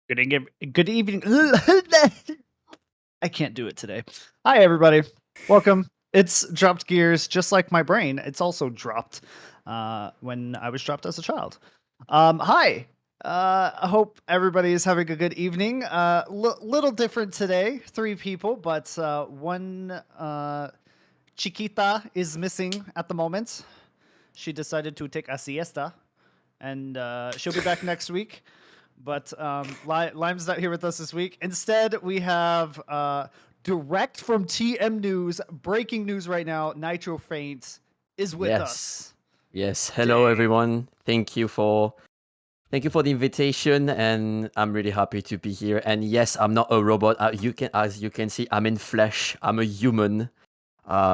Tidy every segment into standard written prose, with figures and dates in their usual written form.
Good evening. I can't do it today. Hi, everybody. Welcome. It's dropped gears, just like my brain. It's also dropped when I was dropped as a child. Hi. I hope everybody is having a good evening. Little different today. 3 people, but one Chiquita is missing at the moment. She decided to take a siesta, and she'll be back next week. But Lime's not here with us this week. Instead, we have direct from TM News, breaking news right now. NitroFeint is with Yes. us. Yes. Hello, Dang. everyone. Thank you for the invitation, and I'm really happy to be here. And yes, I'm not a robot. As you can see, I'm in flesh. I'm a human.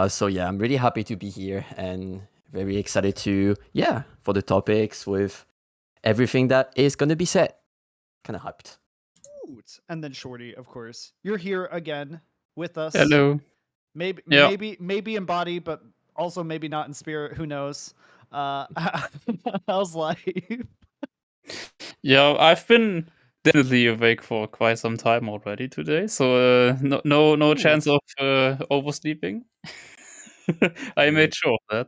So yeah, I'm really happy to be here and very excited for the topics with everything that is gonna be said. Kind of hyped. And then Shorty, of course. You're here again with us. Hello. Maybe Yeah. maybe in body, but also maybe not in spirit. Who knows? How's life? Yeah, I've been definitely awake for quite some time already today, so no chance of oversleeping. I made Good. sure of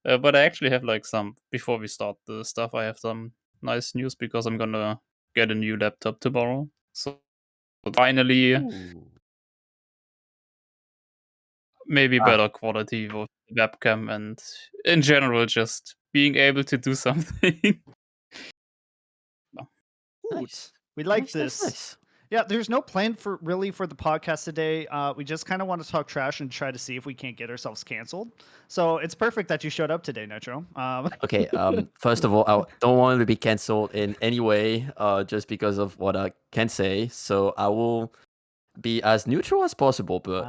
that. But I actually have like some before we start the stuff. I have some nice news because I'm gonna get a new laptop tomorrow. So finally, Ooh. maybe Ah, better quality of webcam and in general just being able to do something. nice. We like Nice, nice, this. nice. Yeah, there's no plan for the podcast today. We just kind of want to talk trash and try to see if we can't get ourselves canceled. So it's perfect that you showed up today, Nitro. Okay, first of all, I don't want to be cancelled in any way, just because of what I can say. So I will be as neutral as possible, but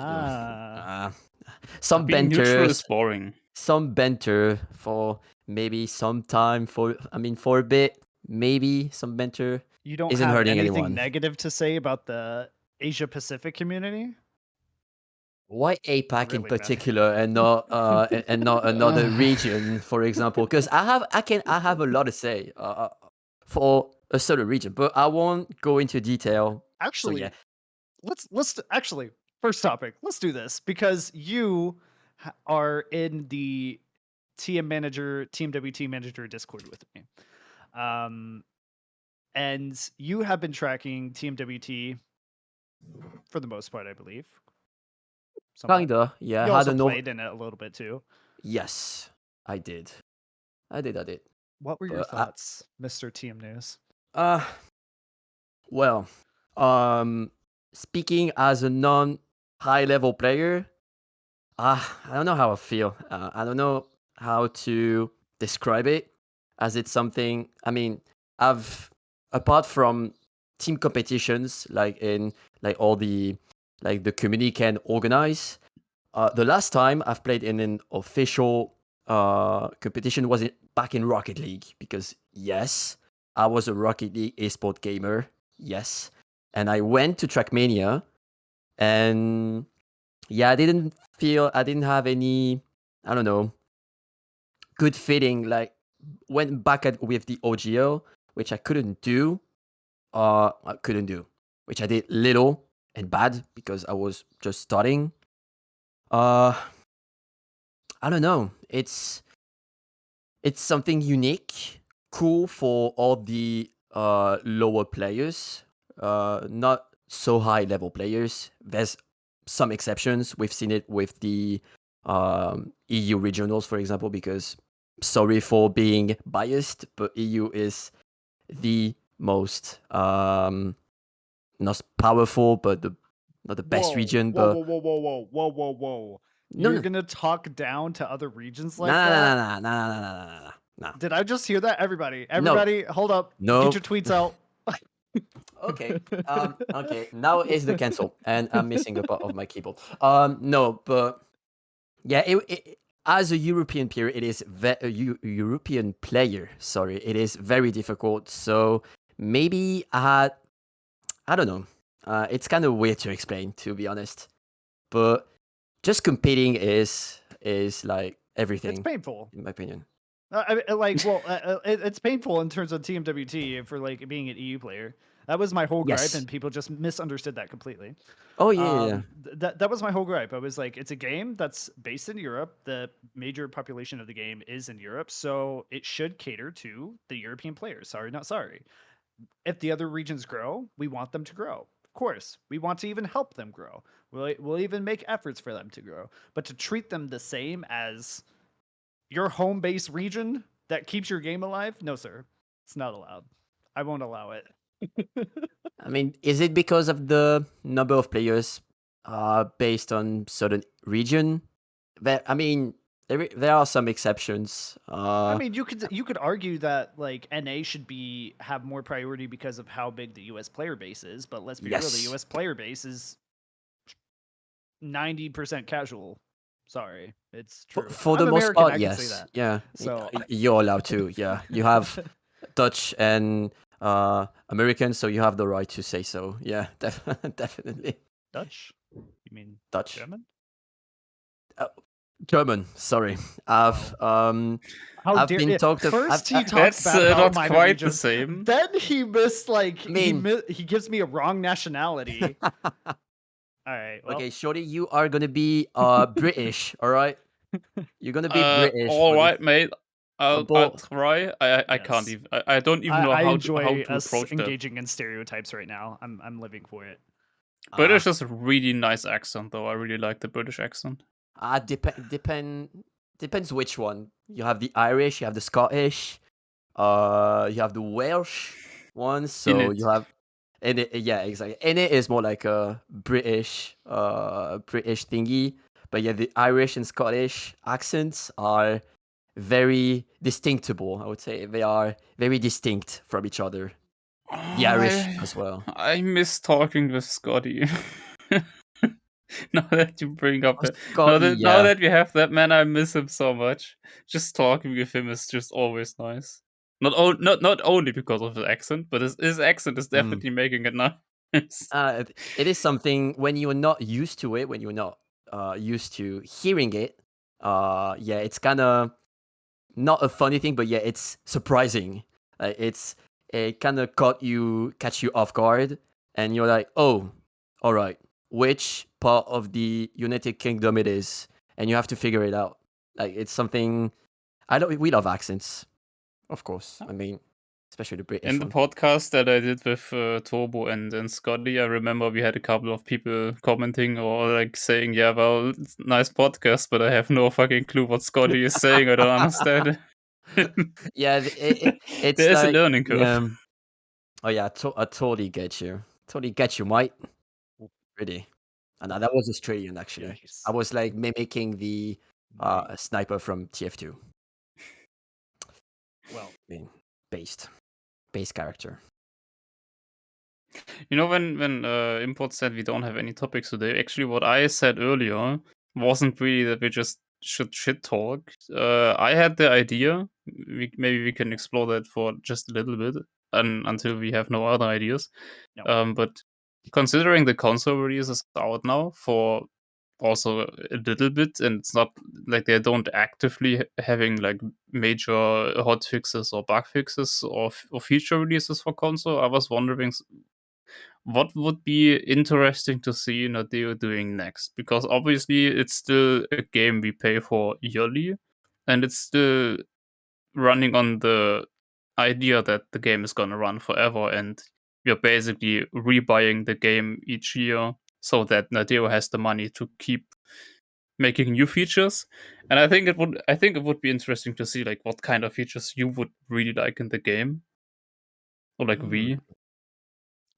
some Being neutral is banters, boring. some banter for maybe some time for a bit, maybe some banter you don't isn't have hurting anything anyone. negative to say about the Asia Pacific community? Why I APAC in really meant. particular and not and not another region, for example? Because I have a lot to say for a certain region, but I won't go into detail. So yeah, Actually, let's actually first topic. Let's do this because you are in the Team WT manager Discord with me. Um, and you have been tracking Team WT for the most part, I believe. Somewhat. kinda. Yeah, I You had also a played in it a little bit too. Yes, I did. I did. What were your But thoughts, Mr. TM News? uh, well, um, speaking as a non-high level player, I don't know how I feel. I don't know how to describe it, as it's something. I mean, I've apart from team competitions, like all the community can organize. The last time I've played in an official competition was back in Rocket League, because yes, I was a Rocket League esport gamer. Yes, and I went to Trackmania, and yeah, I didn't have any, I don't know, good feeling. Like, went back with the OGL, which I couldn't do. I couldn't do, which I did little and bad because I was just starting. Uh, I don't know. It's something unique, cool for all the lower players, not so high level players. There's some exceptions. We've seen it with the EU regionals, for example, because sorry for being biased, but EU is the most not powerful, but not the best Whoa, region. whoa, But whoa, whoa, whoa, whoa, whoa, whoa, whoa! no, You're no, gonna talk down to other regions no, like no, that? no, no, no, no, no, no, no, no, Did I just hear that? no, Everybody, hold up. Get no. your tweets out. Okay. Okay. Now is the cancel, and I'm missing a part of my keyboard. No, but yeah, as a European player, it is European player. Sorry, it is very difficult. So maybe I don't know. It's kind of weird to explain, to be honest. But just competing is like It's everything, painful. in my opinion. It's painful in terms of TMWT for like being an EU player. That was my whole gripe, Yes. and people just misunderstood that completely. Oh yeah. That was my whole gripe. I was like, it's a game that's based in Europe. The major population of the game is in Europe, so it should cater to the European players. Sorry, not sorry. If the other regions grow, we want them to grow. Of course, we want to even help them grow. We'll even make efforts for them to grow. But to treat them the same as your home base region that keeps your game alive, no, sir, it's not allowed. I won't allow it. I mean, is it because of the number of players based on certain region? I mean, there are some exceptions. I mean, you could argue that like NA should have more priority because of how big the US player base is, but let's be real, the Yes. US player base is 90% casual. Sorry, it's true. For I'm the most American, part, I can say yes. that. Yeah, So you're allowed to. Yeah, you have Dutch and American, so you have the right to say so. Yeah, definitely. Dutch? You mean Dutch. German? German. Sorry, I've How I've dare been talked. First he talks That's bad about not my quite the region, same. then he missed like I mean, he gives me a wrong nationality. All right, well, okay, Shorty, you are gonna be British. All right, you're gonna be British All for this. right, mate. I'll But try. I can't yes. even. I don't even know I how enjoy to us approach that. engaging in stereotypes right now. I'm living for it. British is a really nice accent, though. I really like the British accent. Depends which one. You have the Irish, you have the Scottish, you have the Welsh one. In So it. you have, and yeah, exactly. And it is more like a British thingy. But yeah, the Irish and Scottish accents are very distinctable. I would say they are very distinct from each other. The Irish as well. I miss talking with Scotty. Now that you bring up Oh, that, Scotty, now yeah. that we have that man, I miss him so much. Just talking with him is just always nice. Not only because of the accent, but his accent is Mm. definitely making it nice. It is something when you're not used to it, when you're not used to hearing it. Yeah, it's kind of not a funny thing, but yeah, it's surprising. It kind of catch you off guard, and you're like, oh, all right, which part of the United Kingdom it is, and you have to figure it out. Like it's something. We love accents, of course. I mean, especially the British In the one. podcast that I did with Turbo and Scotty, I remember we had a couple of people commenting or like saying, "Yeah, well, it's a nice podcast, but I have no fucking clue what Scotty is saying. I don't understand it." Yeah, it's There's a like learning curve. yeah. Oh yeah, I totally get you. Totally get you, mate. Really. And that was Australian actually. Yikes. I was like mimicking the Nice. sniper from TF2. Well, I mean, base character. You know, when Import said we don't have any topics today, actually, what I said earlier wasn't really that we just should shit talk. I had the idea. Maybe we can explore that for just a little bit, until we have no other ideas. no. But considering the console release is out now for also a little bit, and it's not like they don't actively having like major hot fixes or bug fixes or feature releases for console. I was wondering what would be interesting to see Nadeo doing next, because obviously it's still a game we pay for yearly, and it's still running on the idea that the game is gonna run forever, and we're basically rebuying the game each year so that Nadeo has the money to keep making new features. And I think it would be interesting to see like what kind of features you would really like in the game, or like we,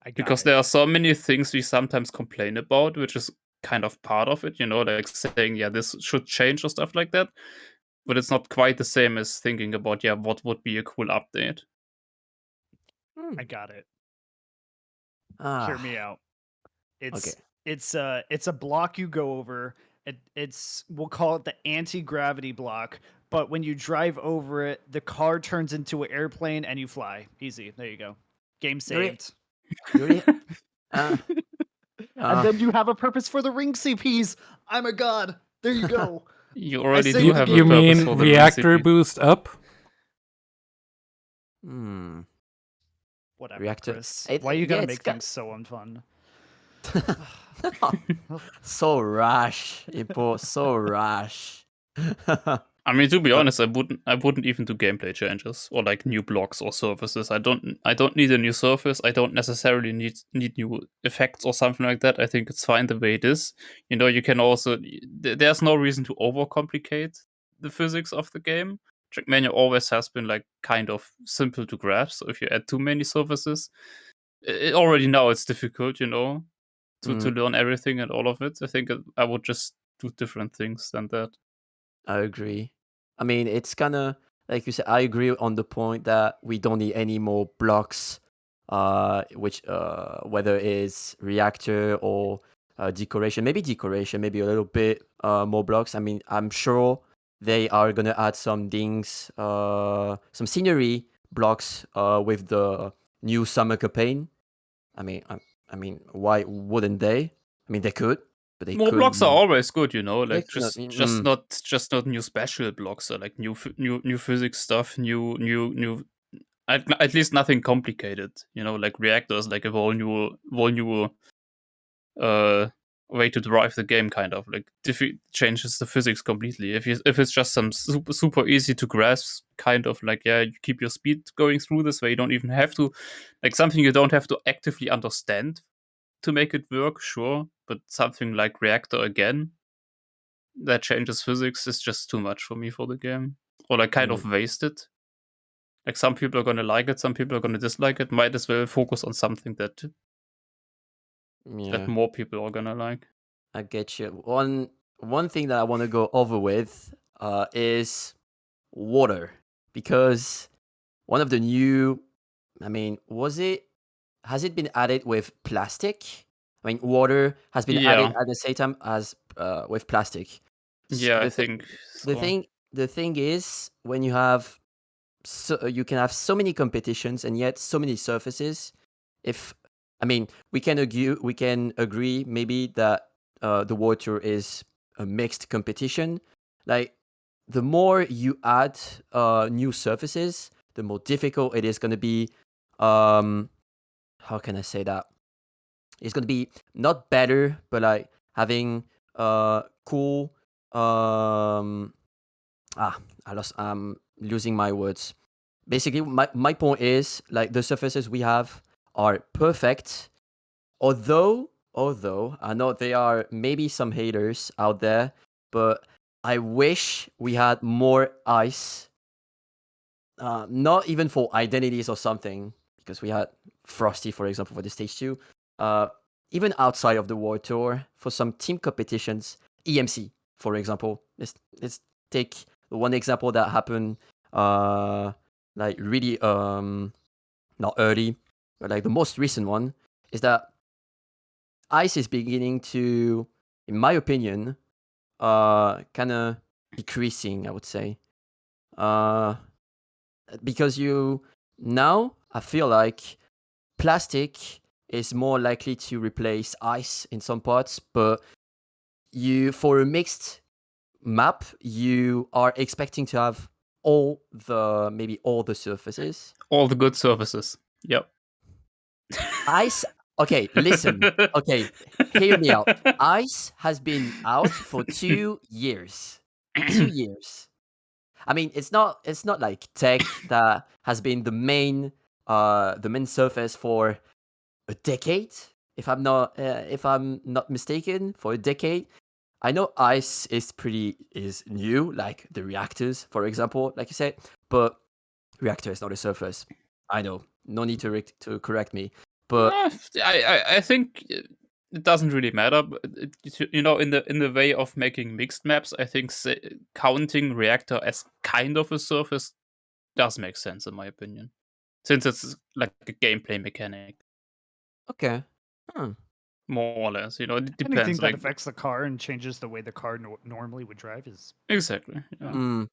I got because it. there are so many things we sometimes complain about, which is kind of part of it, like saying, yeah, this should change or stuff like that. But it's not quite the same as thinking about, yeah, what would be a cool update. I got it. Hear Ah, me out. okay. It's a block you go over. It's we'll call it the anti-gravity block, but when you drive over it, the car turns into an airplane and you fly. Easy. There you go. Game Really, saved. really. Uh, And uh, then you have a purpose for the ring CPs. I'm a god. There you go. You I already saved do the have a You game. purpose mean for the ring reactor CP. boost up? hmm. Whatever, reactor. Chris. It- Why you yeah, gotta it's make things so unfun? so rash, Impo, so rash. I mean, to be But- honest, I wouldn't even do gameplay changes or like new blocks or surfaces. I don't need a new surface. I don't necessarily need new effects or something like that. I think it's fine the way it is. You know, you can also there's no reason to overcomplicate the physics of the game. Trackmania always has been like kind of simple to grasp. So if you add too many surfaces, already now it's difficult, you know, to learn everything and all of it. I think I would just do different things than that. I agree. I mean, it's kind of like you said. I agree on the point that we don't need any more blocks, which whether it's reactor or decoration. Maybe decoration, maybe a little bit more blocks. I mean, I'm sure they are gonna add some things, some scenery blocks with the new summer campaign. I mean, why wouldn't they? I mean, they could, but they More could. blocks are always good, you know. They Like could. just not new special blocks or like new physics stuff, new. At least nothing complicated, you know. Like reactors, like a whole new way to drive the game, kind of like changes the physics completely. If it's just some super easy to grasp, kind of like, yeah, you keep your speed going through this way. You don't even have to like something you don't have to actively understand to make it work, sure, but something like reactor again that changes physics is just too much for me for the game, or like kind of wasted. Like some people are gonna like it, some people are gonna dislike it. Might as well focus on something that Yeah. more people are gonna like. I get you. One thing that I want to go over with is water, because one of the new, I mean, has it been added with plastic? I mean, water has been added Yeah, at the same time as with plastic. yeah, I The think the so. thing is, when you have you can have so many competitions and yet so many surfaces. If I mean, we can agree maybe that the World Tour is a mixed competition. Like, the more you add new surfaces, the more difficult it is going to be. How can I say that? It's going to be not better, but like having cool. I'm losing my words. Basically, my point is, like, the surfaces we have are perfect. Although I know there are maybe some haters out there, but I wish we had more ice. Not even for identities or something, because we had Frosty, for example, for the stage 2. Even outside of the World Tour, for some team competitions, EMC, for example. Let's take one example that happened, like really not early, but like the most recent one is that ice is beginning to, in my opinion, kind of decreasing, I would say. Because I feel like plastic is more likely to replace ice in some parts, but for a mixed map, you are expecting to have maybe all the surfaces. All the good surfaces. Yep. Ice. Okay, listen. Okay, hear me out. Ice has been out for 2 years. 2 years. I mean, it's not like tech that has been the main surface for a decade. If I'm not mistaken, for a decade. I know ice is new, like the reactors, for example, like you said, but reactor is not a surface. I know, no need to correct me, but I think it doesn't really matter. But you know, in the way of making mixed maps, I think counting reactor as kind of a surface does make sense in my opinion, since it's like a gameplay mechanic, okay. Hmm. more or less. You know, it Anything depends. that Like affects the car and changes the way the car normally would drive is exactly. Yeah. Mm,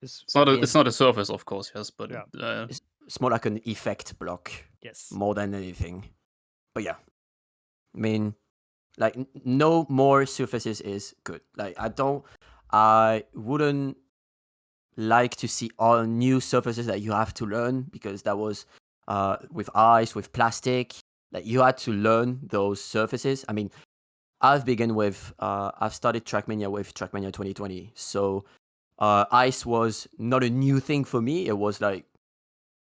is It's not I mean, it's not a surface, of course. Yes, but yeah. it's more like an effect block Yes. more than anything. But yeah, I mean, like, no more surfaces is good. Like, I wouldn't like to see all new surfaces that you have to learn, because that was with ice, with plastic. Like you had to learn those surfaces. I mean, I've started Trackmania with Trackmania 2020. So ice was not a new thing for me. It was like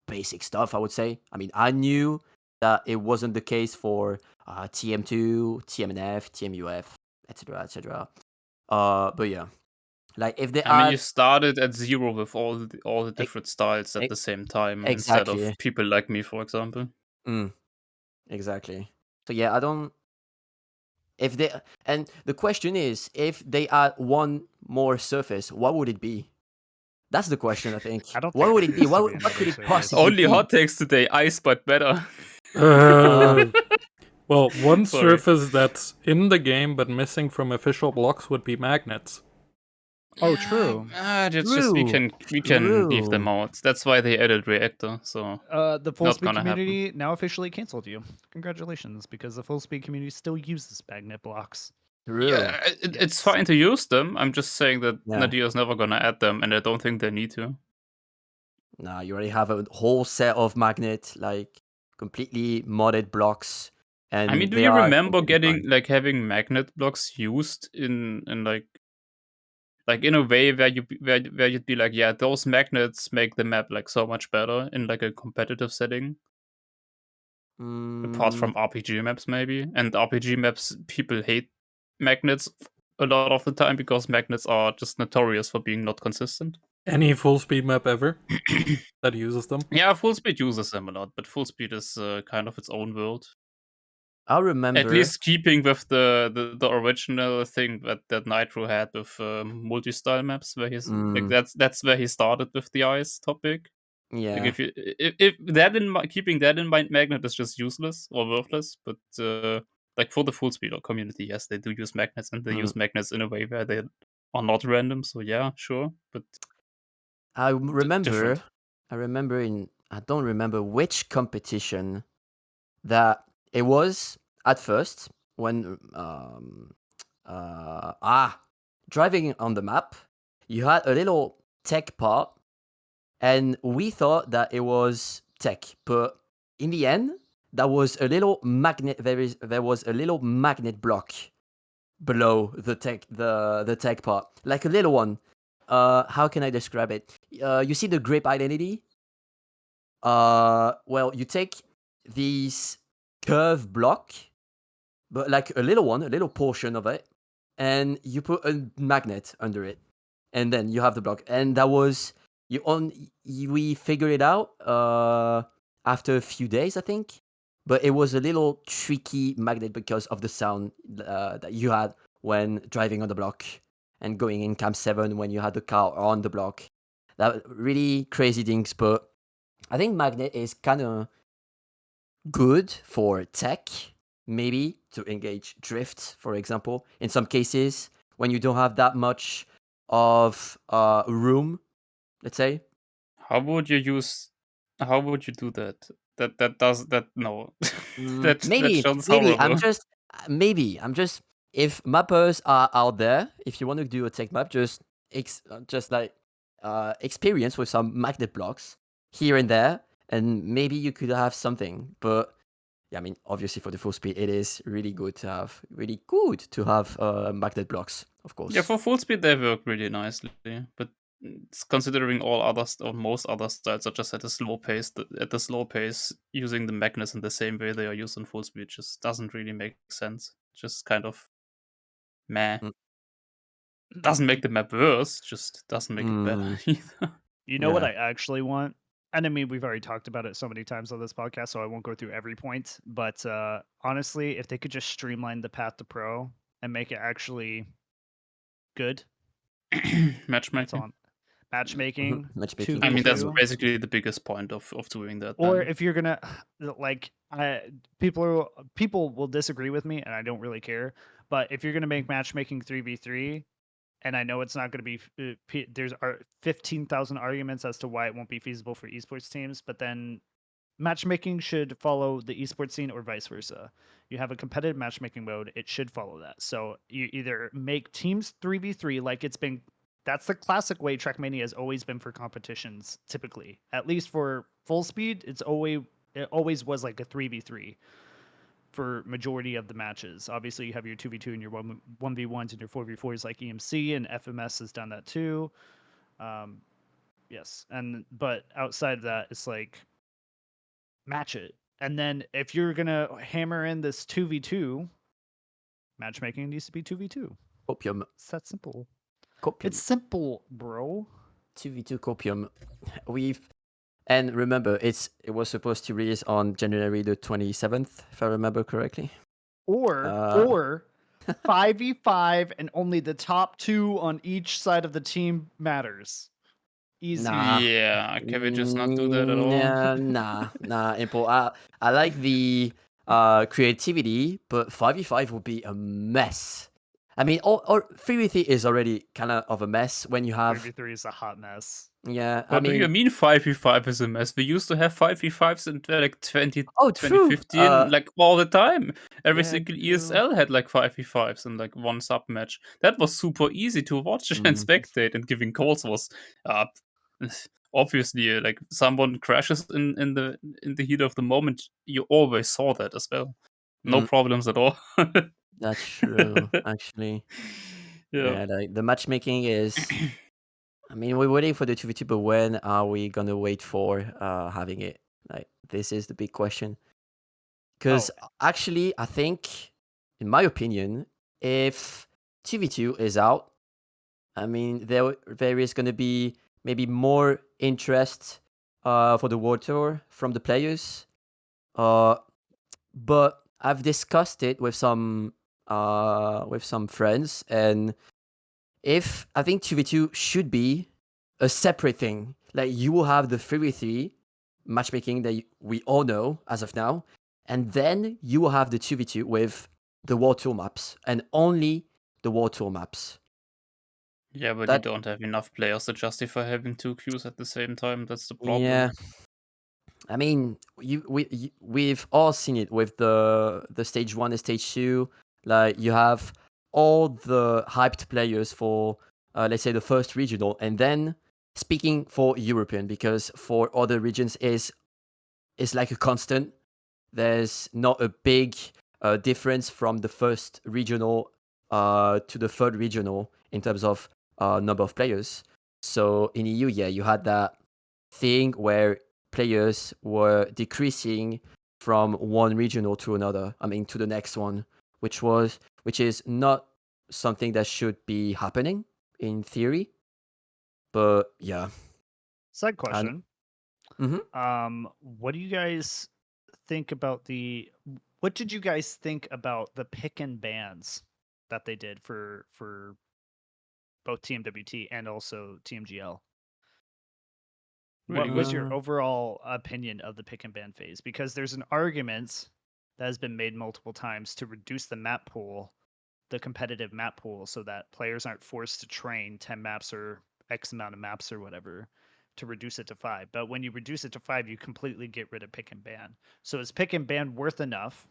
basic stuff, I would say. I mean, I knew that it wasn't the case for TM2, TMNF, TMUF, etc., etc. But yeah, like if they I mean, you add started at 0 with all the e- different styles at e- the same time instead of exactly, people like me, for example. mm, exactly. So yeah, I don't. If they and the question is, if they add one more surface, what would it be? That's the question, I think. I don't What think would there it be? needs to be What another could it service. possibly Only be? hot takes today, ice but better. Uh, Well, one Sorry. surface that's in the game but missing from official blocks would be magnets. Oh, Yeah, true. it's just we true, can leave them true. out. That's why they added reactor. So The full not speed gonna happen. community now officially canceled you. Congratulations, because the full speed community still uses magnet blocks. True. Yeah, it's Yes. fine to use them. I'm just saying that Yeah. Nadier's never gonna add them, and I don't think they need to. Nah, you already have a whole set of magnet, like completely modded blocks, and I mean, do they you are remember completely fine. having magnet blocks used in like in a way where you'd be like, yeah, those magnets make the map like so much better in like a competitive setting, apart Mm, from RPG maps maybe. And RPG maps, people hate magnets a lot of the time because magnets are just notorious for being not consistent. Any full speed map ever that uses them. Yeah, full speed uses them a lot, but full speed is kind of its own world. I At remember. least keeping with the original thing that Nitro had with multi-style maps, where he's like Mm, that's where he started with the ice topic. Like yeah. if that keeping that in mind, magnet is just useless or worthless. But like for the full speed community, yes, they do use magnets, and they Mm. use magnets in a way where they are not random. So yeah, sure, but I remember. different. I don't remember which competition that it was at first when driving on the map. You had a little tech part, and we thought that it was tech, but in the end, that was a little magnet. There was a little magnet block below the tech part, like a little one. How can I describe it? You see the grip identity. Well, you take these curve block, but like a little one, a little portion of it, and you put a magnet under it, and then you have the block. And that was we figured it out after a few days, I think. But it was a little tricky magnet because of the sound that you had when driving on the block and going in Camp 7 when you had the car on the block. That really crazy things, but I think magnet is kind of good for tech, maybe to engage drift, for example. In some cases, when you don't have that much of room, let's say. How would you use? How would you do that? That does that no. That Maybe, sounds horrible. maybe I'm just. If mappers are out there, if you want to do a tech map, just like experience with some magnet blocks here and there, and maybe you could have something. But yeah, I mean, obviously for the full speed, it is really good to have magnet blocks, of Yeah, course. for full speed they work really nicely, but it's considering all others or most other styles are just at a slow pace. At the slow pace, using the magnets in the same way they are used in full speed just doesn't really make sense. Just kind of meh. Mm, Doesn't make the map worse, just doesn't make it better mm, either. You know what yeah. I actually want? And I mean, we've already talked about it so many times on this podcast, so I won't go through every point. But honestly, if they could just streamline the path to pro and make it actually good, that's Matchmaking. all. Matchmaking, Matchmaking, I mean, that's completely. 2v2, basically the biggest point of doing that. or Then if you're gonna like, people will disagree with me, and I don't really care. But if you're gonna make matchmaking 3v3, and I know it's not going to be. There's 15,000 arguments as to why it won't be feasible for esports teams, but then matchmaking should follow the esports scene or vice versa. You have a competitive matchmaking mode, it should follow that. So you either make teams 3v3 like it's been. That's the classic way Trackmania has always been for competitions. Typically, at least for full speed, it's it always was like a 3v3 for majority of the matches. Obviously, you have your 2v2 and your 1v1s and your 4v4s like EMC, and FMS has done that too. Yes, but outside of that, it's like match it. And then if you're gonna hammer in this 2v2, matchmaking needs to be 2v2. Copium. It's that simple. Copium. It's simple, bro. 2v2 Copium. And remember, it was supposed to release on January the 27th, if I remember correctly. Or 5v5 and only the top 2 on each side of the team matters. Easy. Nah. Yeah, can we just not do that at all? Nah, Impo. I like the creativity, but 5v5 would be a mess. I mean, or 3v3 is already kind of a mess when you have. 3v3 is a hot mess. Yeah, What do you mean 5v5 is a mess? We used to have 5v5s in like 2015, like all the time. Every single ESL had like 5v5s and like one sub match. That was super easy to watch and spectate, and giving calls was obviously like someone crashes in the heat of the moment. You always saw that as well. No problems at all. That's true, actually. Yeah, like the matchmaking is. I mean, we're waiting for the 2v2, but when are we gonna wait for having it? Like, this is the big question. Because actually, I think, in my opinion, if 2v2 is out, I mean, there is gonna be maybe more interest for the World Tour from the players. But I've discussed it with some friends, and if I think 2v2 should be a separate thing. Like, you will have the 3v3 matchmaking that we all know as of now, and then you will have the 2v2 with the World Tour maps, and only the World Tour maps. yeah, but you don't have enough players to justify having 2 queues at the same time. That's the problem. Yeah. I mean, we've all seen it with the stage 1 and stage 2. Like, you have all the hyped players for, let's say, the first regional, and then speaking for European, because for other regions is like a constant. There's not a big difference from the first regional to the third regional in terms of number of players. So in EU, yeah, you had that thing where players were decreasing from one regional to another. I mean, to the next one, which is not something that should be happening in theory. But yeah. Side question. Mhm. What do you guys think about what did you guys think about the pick and bans that they did for both TMWT and also TMGL? Really What was good. your overall opinion of the pick and ban phase? Because there's an argument that has been made multiple times to reduce the map pool, the competitive map pool, so that players aren't forced to train 10 maps or X amount of maps or whatever, to reduce it to 5. But when you reduce it to 5, you completely get rid of pick and ban. So is pick and ban worth enough?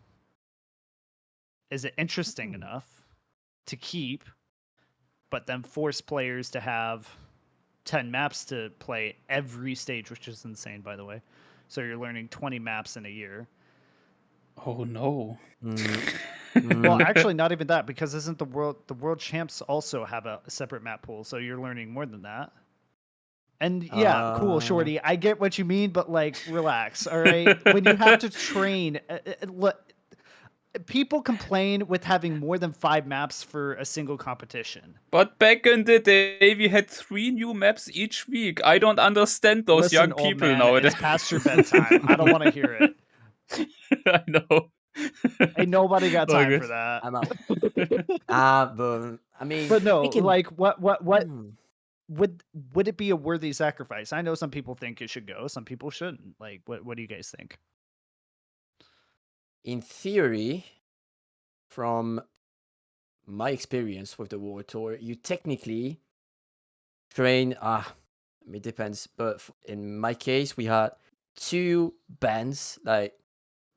Is it interesting enough to keep, but then force players to have 10 maps to play every stage, which is insane, by the way. So you're learning 20 maps in a year. Oh no. Well, actually, not even that, because isn't the world champs also have a separate map pool? So you're learning more than that. And yeah, cool, shorty. I get what you mean, but like, relax, all right? When you have to train, people complain with having more than 5 maps for a single competition. But back in the day, we had 3 new maps each week. I don't understand those Listen, young old people man, nowadays. it's past your bedtime. I don't want to hear it. I know. Ain't nobody got time Okay. for that. I'm out. But I mean, But no, speaking- like what would it be a worthy sacrifice? I know some people think it should go, some people shouldn't. Like, what do you guys think? In theory, from my experience with the World Tour, you technically train. It depends, but in my case, we had 2 bands, like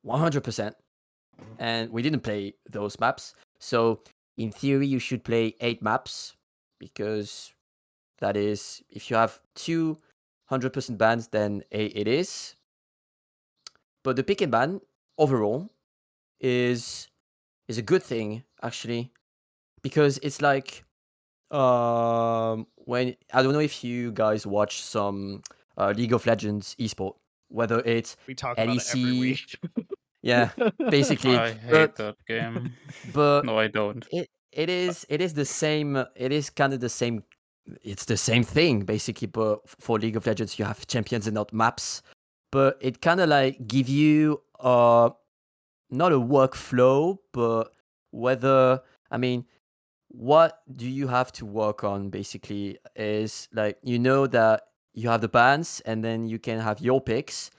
100%, and we didn't play those maps. So in theory, you should play 8 maps, because that is, if you have 200% bans, then it is. But the pick and ban overall is a good thing actually, because it's like when I don't know if you guys watch some League of Legends esport, whether it's We talk about it every LEC, week. yeah, basically. I hate But that game. but No, I don't. it is the same. It is kind of the same. It's the same thing basically. But for League of Legends, you have champions and not maps. But it kind of like give you not a workflow, but whether I mean, what do you have to work on basically is like that you have the bans and then you can have your picks,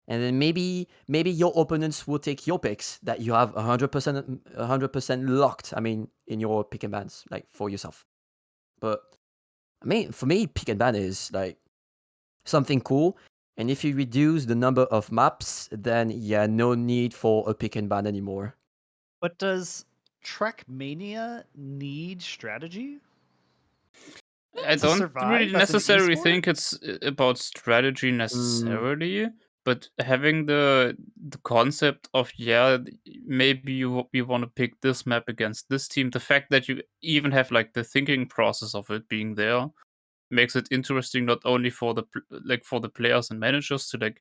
and then maybe your opponents will take your picks that you have 100% locked. I mean, in your pick and bans, like for yourself. But I mean, for me, pick and ban is like something cool. And if you reduce the number of maps, then yeah, no need for a pick and ban anymore. But does Trackmania need strategy I to don't really survive as an necessarily esport? think it's about strategy necessarily, but having the concept of maybe you want to pick this map against this team. The fact that you even have like the thinking process of it being there makes it interesting, not only for for the players and managers to like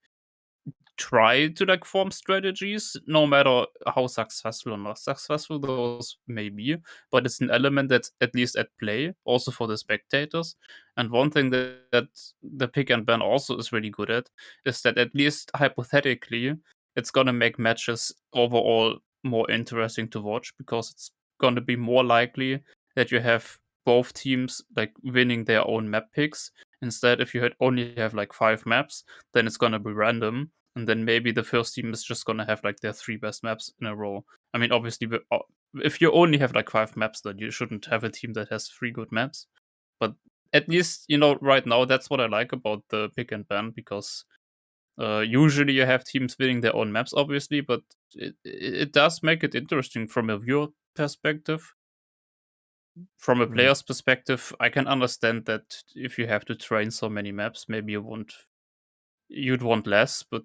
try to like form strategies, no matter how successful or not successful those may be. But it's an element that's at least at play, also for the spectators. And one thing that the pick and ban also is really good at is that, at least hypothetically, it's gonna make matches overall more interesting to watch, because it's gonna be more likely that you have both teams like winning their own map picks. Instead, if you only have like 5 maps, then it's gonna be random, and then maybe the first team is just gonna have like their 3 best maps in a row. I mean, obviously, if you only have like 5 maps, then you shouldn't have a team that has 3 good maps. But at least, right now, that's what I like about the pick and ban, because usually you have teams winning their own maps, obviously, but it does make it interesting from a viewer perspective. From a player's perspective, I can understand that if you have to train so many maps, maybe you'd want less, but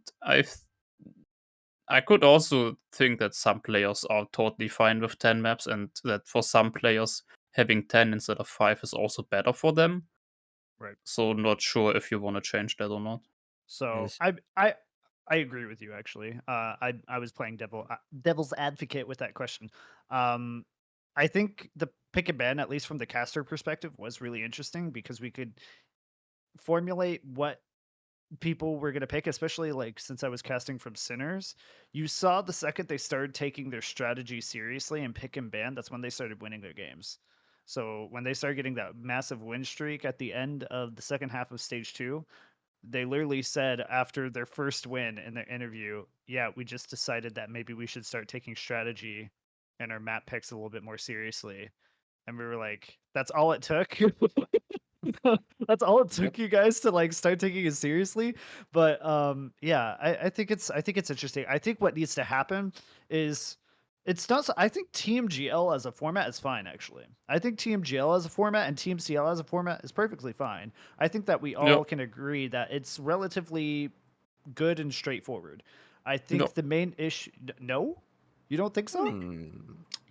I could also think that some players are totally fine with 10 maps, and that for some players, having 10 instead of 5 is also better for them. Right. So not sure if you want to change that or not. So Yes. I agree with you actually. I was playing devil's advocate with that question. Um, I think the pick and ban, at least from the caster perspective, was really interesting because we could formulate what people were going to pick, especially like since I was casting from Sinners. You saw the second they started taking their strategy seriously and pick and ban, that's when they started winning their games. So when they started getting that massive win streak at the end of the second half of stage 2, they literally said after their first win in their interview, yeah, we just decided that maybe we should start taking strategy and our map picks a little bit more seriously. And we were like, that's all it took. That's all it took, you guys, to like start taking it seriously. But yeah, I think it's interesting. I think what needs to happen is it's not I think TMGL as a format is fine, actually. I think TMGL as a format and TMCL as a format is perfectly fine. I think that we all Yep. can agree that it's relatively good and straightforward. I think No. the main issue. No, you don't think so?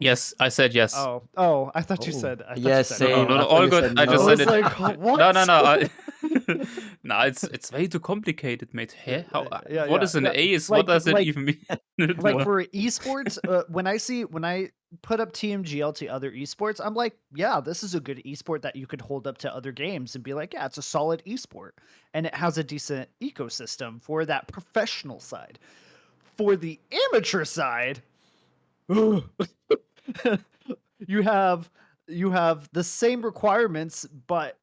Yes, I said yes. Oh, I thought you Oh, said. I thought you yes, said No, no, same. no, no. I no, thought all you good. said I I just no. said was it. like, what? No, no, no. No, it's way too complicated, mate. Hey, Yeah, what yeah, is an yeah. ace? What Like, does it like, even mean? like No. for esports, when I put up TMGL to other esports, I'm like, yeah, this is a good esport that you could hold up to other games and be like, yeah, it's a solid esport, and it has a decent ecosystem for that professional side. For the amateur side, you have the same requirements, but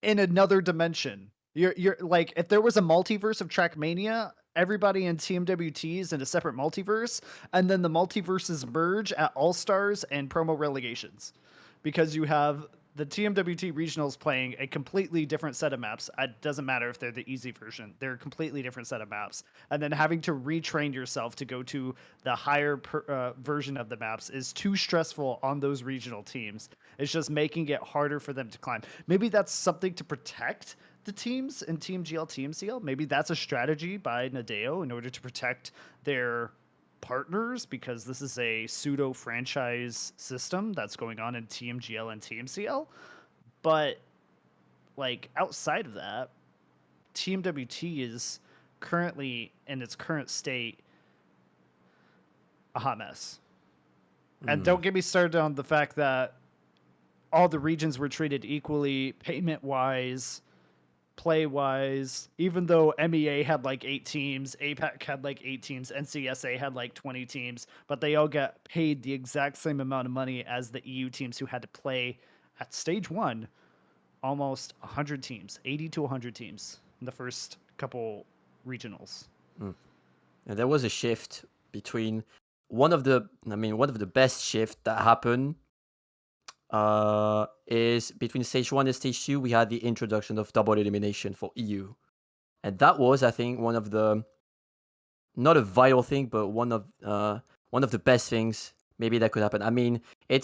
in another dimension. You're like, if there was a multiverse of Trackmania, everybody in TMWT is in a separate multiverse, and then the multiverses merge at All Stars and promo relegations, because you have the TMWT regionals playing a completely different set of maps. It doesn't matter if they're the easy version; they're a completely different set of maps. And then having to retrain yourself to go to the higher version of the maps is too stressful on those regional teams. It's just making it harder for them to climb. Maybe that's something to protect the teams in Team GL, Team CL. Maybe that's a strategy by Nadeo in order to protect their partners, because this is a pseudo franchise system that's going on in Team GL and Team CL. But like outside of that, Team WT is currently in its current state a hot mess. And don't get me started on the fact that all the regions were treated equally, payment wise, play wise. Even though MEA had like 8 teams, APAC had like 8 teams, NCSA had like 20 teams, but they all got paid the exact same amount of money as the EU teams who had to play at stage 1 almost 100 teams, 80 to 100 teams in the first couple regionals. And there was a shift between one of the best shift that happened is between stage 1 and stage 2. We had the introduction of double elimination for EU, and that was, I think, one of the, not a vital thing, but one of the best things maybe that could happen. I mean, I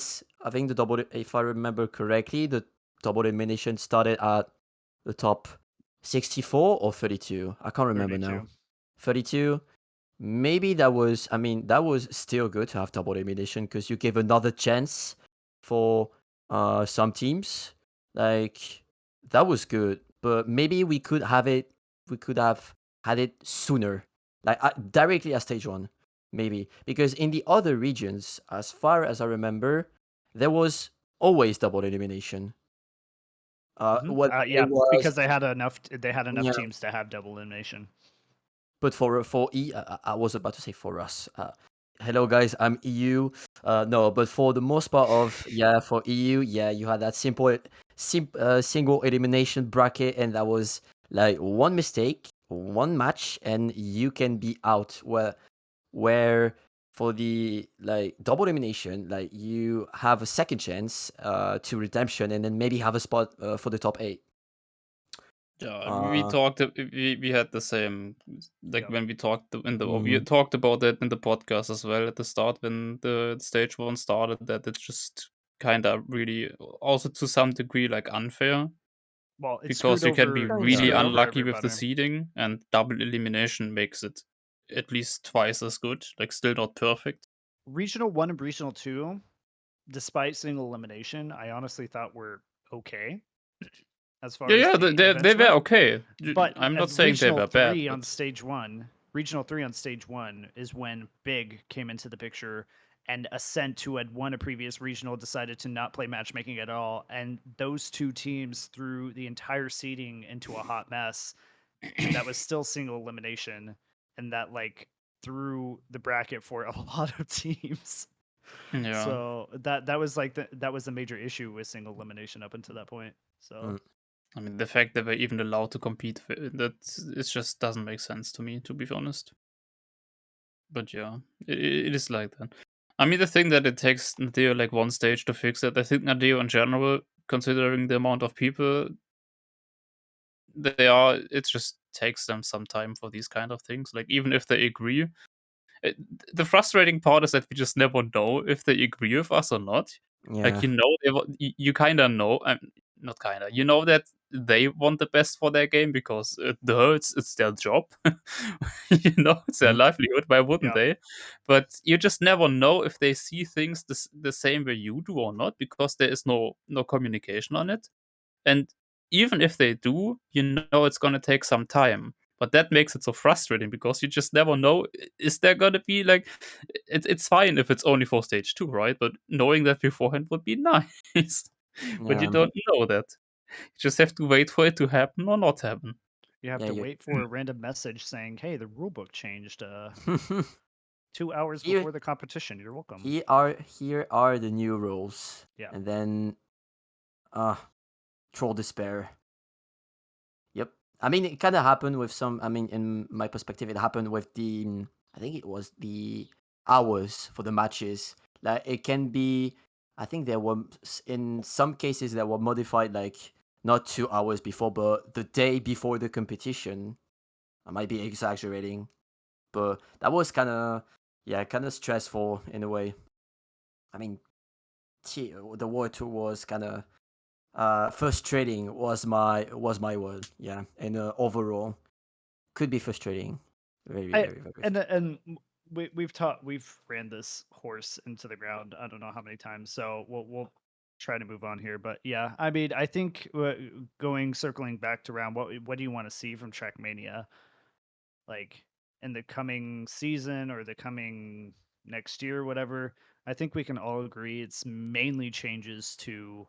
think the double, if I remember correctly, the double elimination started at the top 64 or 32. I can't remember 32. now. 32. Maybe that was still good to have double elimination, because you gave another chance for some teams. Like, that was good, but maybe we could have had it sooner, like directly at stage 1, maybe, because in the other regions, as far as I remember, there was always double elimination. What Yeah, it was, because they had enough yeah. teams to have double elimination. But for E, I was about to say for us. Hello guys, I'm EU. No, but for the most part of, for EU, you had that single elimination bracket, and that was like one mistake, one match, and you can be out. Where for the like double elimination, like you have a second chance to redemption, and then maybe have a spot for the top 8. Yeah, we talked. We had the same, like Yep. when we talked we talked about it in the podcast as well at the start when the stage 1 started. That it's just kind of really, also to some degree, like unfair, Well, it's because you can be really screwed over unlucky with the everybody. seeding, and double elimination makes it at least twice as good. Like, still not perfect. Regional 1 and Regional 2, despite single elimination, I honestly thought were okay as far as the They events were went. okay. But I'm not as saying they Regional were bad, 3 on but stage 1, Regional 3 on stage 1 is when Big came into the picture, and Ascent, who had won a previous regional, decided to not play matchmaking at all, and those two teams threw the entire seeding into a hot mess that was still single elimination, and that like threw the bracket for a lot of teams. yeah. So that was like that was a major issue with single elimination up until that point. So I mean, the fact that we're even allowed to compete, that it just doesn't make sense to me, to be honest. But yeah, it is like that. I mean, the thing that it takes Nadeo like one stage to fix it. I think Nadeo in general, considering the amount of people they are, it just takes them some time for these kind of things. Like, even if they agree, it, the frustrating part is that we just never know if they agree with us or not. Like, Yeah. you kind of know, not kind of, you know that they want the best for their game, because it's their job. It's their livelihood. Why wouldn't yeah, they? But you just never know if they see things the same way you do or not, because there is no communication on it. And even if they do, it's going to take some time. But that makes it so frustrating, because you just never know. Is there going to be like, it's fine if it's only for stage 2, right? But knowing that beforehand would be nice. But you Yeah. don't know that. You just have to wait for it to happen or not happen. you have Yeah, to you wait for a random message saying, "Hey, the rulebook changed 2 hours Here, before the competition. You're welcome." here are the new rules. Yeah. And then troll despair. Yep. I mean, it kind of happened with some, I mean, in my perspective, it happened with I think it was the hours for the matches. Like, it can be, I think there were, in some cases, that were modified, like, not 2 hours before, but the day before the competition. I might be exaggerating, but that was kind of stressful in a way. I mean, the World Tour was kind of Frustrating was my word. Yeah, and overall could be frustrating. Very, I very, very. and we've ran this horse into the ground. I don't know how many times. So we'll try to move on here. But yeah, I mean, I think circling back to round, what do you want to see from Trackmania, like in the coming season or the coming next year, whatever? I think we can all agree it's mainly changes to,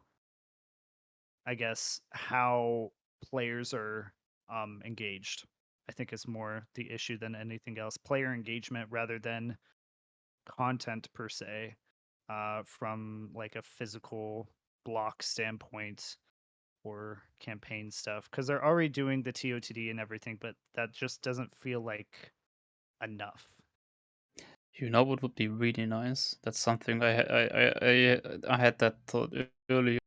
I guess, how players are engaged. I think is more the issue than anything else. Player engagement rather than content per se, from like a physical block standpoint or campaign stuff. Because they're already doing the TOTD and everything, but that just doesn't feel like enough. You know what would be really nice? That's something I had that thought earlier.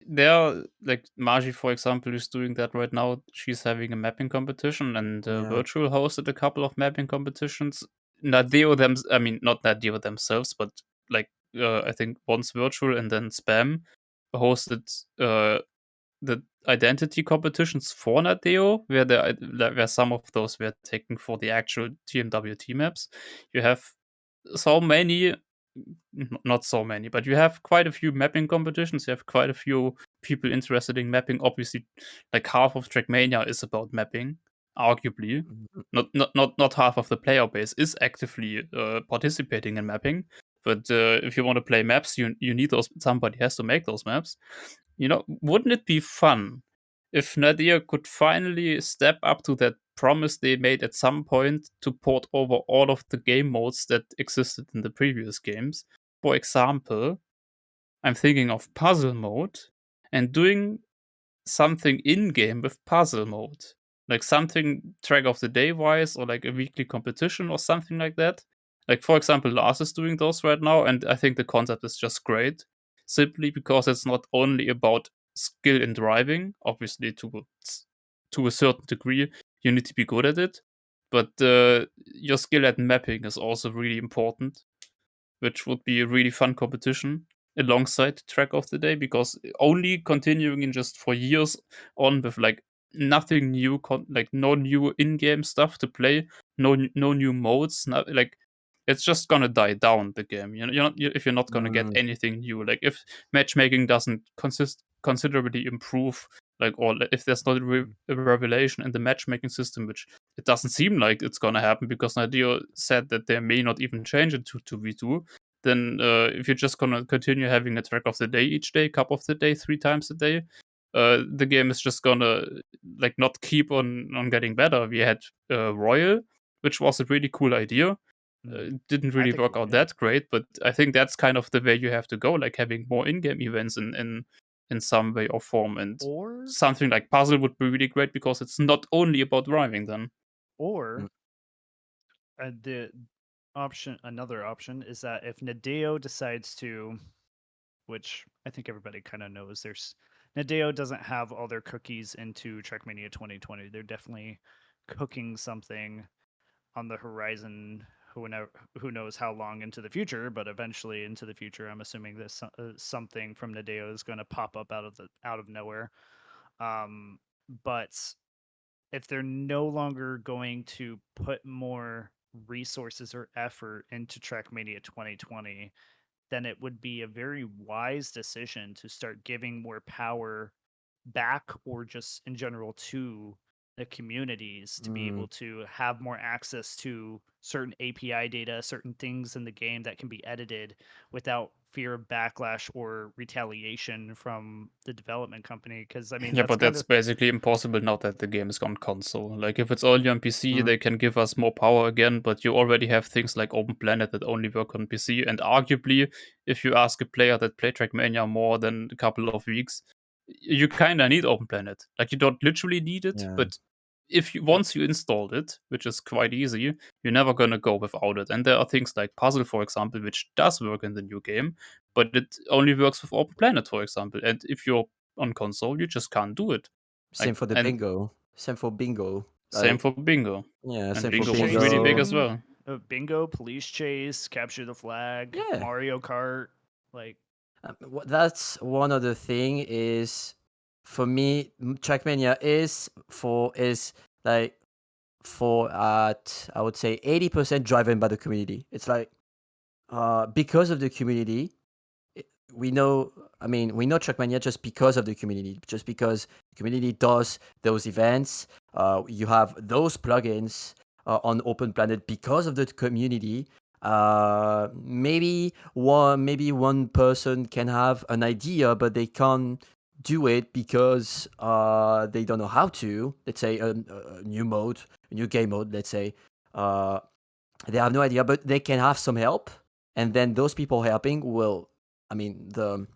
There are like Margie, for example, is doing that right now. She's having a mapping competition, and Yeah. Virtual hosted a couple of mapping competitions. Not Nadeo themselves, but like I think once Virtual and then Spam hosted the identity competitions for Nadeo, where some of those were taken for the actual TMWT maps. You have so many, not so many, but you have quite a few mapping competitions. You have quite a few people interested in mapping. Obviously, like half of Trackmania is about mapping, arguably. Mhm. Not half of the player base is actively participating in mapping. But if you want to play maps, you need those. Somebody has to make those maps. Wouldn't it be fun if Nadia could finally step up to that promise they made at some point to port over all of the game modes that existed in the previous games? For example, I'm thinking of puzzle mode and doing something in game with puzzle mode. Like something track of the day wise, or like a weekly competition or something like that. Like, for example, Lars is doing those right now, and I think the concept is just great. Simply because it's not only about skill in driving, obviously, to a certain degree, you need to be good at it, but your skill at mapping is also really important, which would be a really fun competition alongside the track of the day, because only continuing in just for years on with like nothing new, like no new in-game stuff to play, no new modes, like it's just gonna die down the game. If you're not gonna get Mm, anything new, like if matchmaking doesn't considerably improve, like, or if there's not a revelation in the matchmaking system, which it doesn't seem like it's gonna happen because Nadia said that they may not even change it to 2v2. Then if you're just gonna continue having a track of the day each day, cup of the day 3 times a day, the game is just gonna like not keep on getting better. We had Royal, which was a really cool idea. Didn't I really think work out yeah. that great, but I think that's kind of the way you have to go, like having more in-game events in some way or form. And Or something like puzzle would be really great because it's not only about driving then. or the another option is that if Nadeo decides to, which I think everybody kind of knows, Nadeo doesn't have all their cookies into Trackmania 2020. They're definitely cooking something on the horizon. Who knows how long into the future, but eventually into the future, I'm assuming that something from Nadeo is going to pop up out of nowhere. But if they're no longer going to put more resources or effort into Trackmania 2020, then it would be a very wise decision to start giving more power back, or just in general to the communities, to be mm. able to have more access to certain API data, certain things in the game that can be edited without fear of backlash or retaliation from the development company. Because I mean, Yeah, that's but kind that's of basically impossible now that the game is on console. Like, if it's only on PC, Mm. they can give us more power again, but you already have things like Open Planet that only work on PC. And arguably, if you ask a player that played Trackmania more than a couple of weeks, you kind of need Open Planet. Like, you don't literally need it, Yeah. but if you once you installed it, which is quite easy, you're never gonna go without it. And there are things like Puzzle, for example, which does work in the new game, but it only works with Open Planet, for example. And if you're on console, you just can't do it. Same Like, for the and bingo. Same for bingo. same Like, for bingo. yeah, And same for bingo police was really big bingo. as chasing, well. bingo, police chase, capture the flag, Yeah. Mario Kart, like That's one other thing is for me, Trackmania is like for at I would say 80% driven by the community. It's like because of the community, we know. I mean, we know Trackmania just because of the community, just because the community does those events. You have those plugins on Open Planet because of the community. Maybe one person can have an idea, but they can't do it because they don't know how to. Let's say a new mode, a new game mode. Let's say uh, they have no idea, but they can have some help, and then those people helping will. I mean, the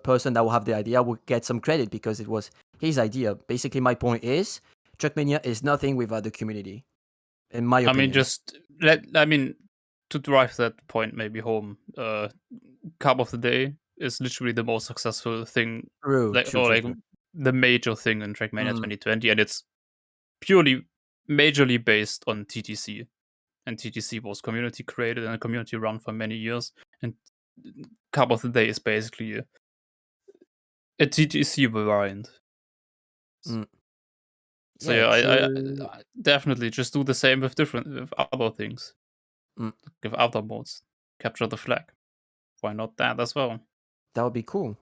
person that will have the idea will get some credit because it was his idea. Basically, my point is, Trackmania is nothing without the community, in my I mean, opinion. to drive that point maybe home, Cup of the Day is literally the most successful thing, True, like true, or true, like true. the major thing in Trackmania Mm, 2020, and it's purely majorly based on TTC. And TTC was community created and a community run for many years. And Cup of the Day is basically a TTC variant. mm. So Yeah, yeah, true. I definitely just do the same with other things, Mm, with other modes. Capture the flag. Why not that as well? that would be cool.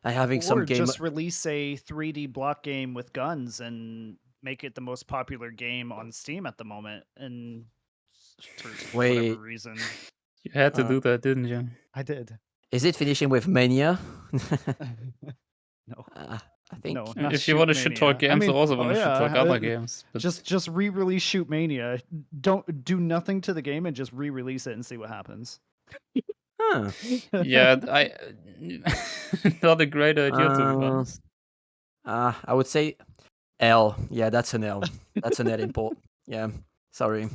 Like having some Or game. just release a 3D block game with guns and make it the most popular game on Steam at the moment. And for whatever Wait, reason, You had to uh, do that, didn't you? I did. is it finishing with Mania? No, uh, I no, think. not If you want Shoot to shit talk Mania. I games, I mean, also want oh to shit yeah, talk other games. But just re-release Shoot Mania. Don't do nothing to the game and just re-release it and see what happens. Huh. yeah, I not a great idea to be Uh, honest. I would say L. Yeah, that's an L. That's an L import. Yeah, sorry.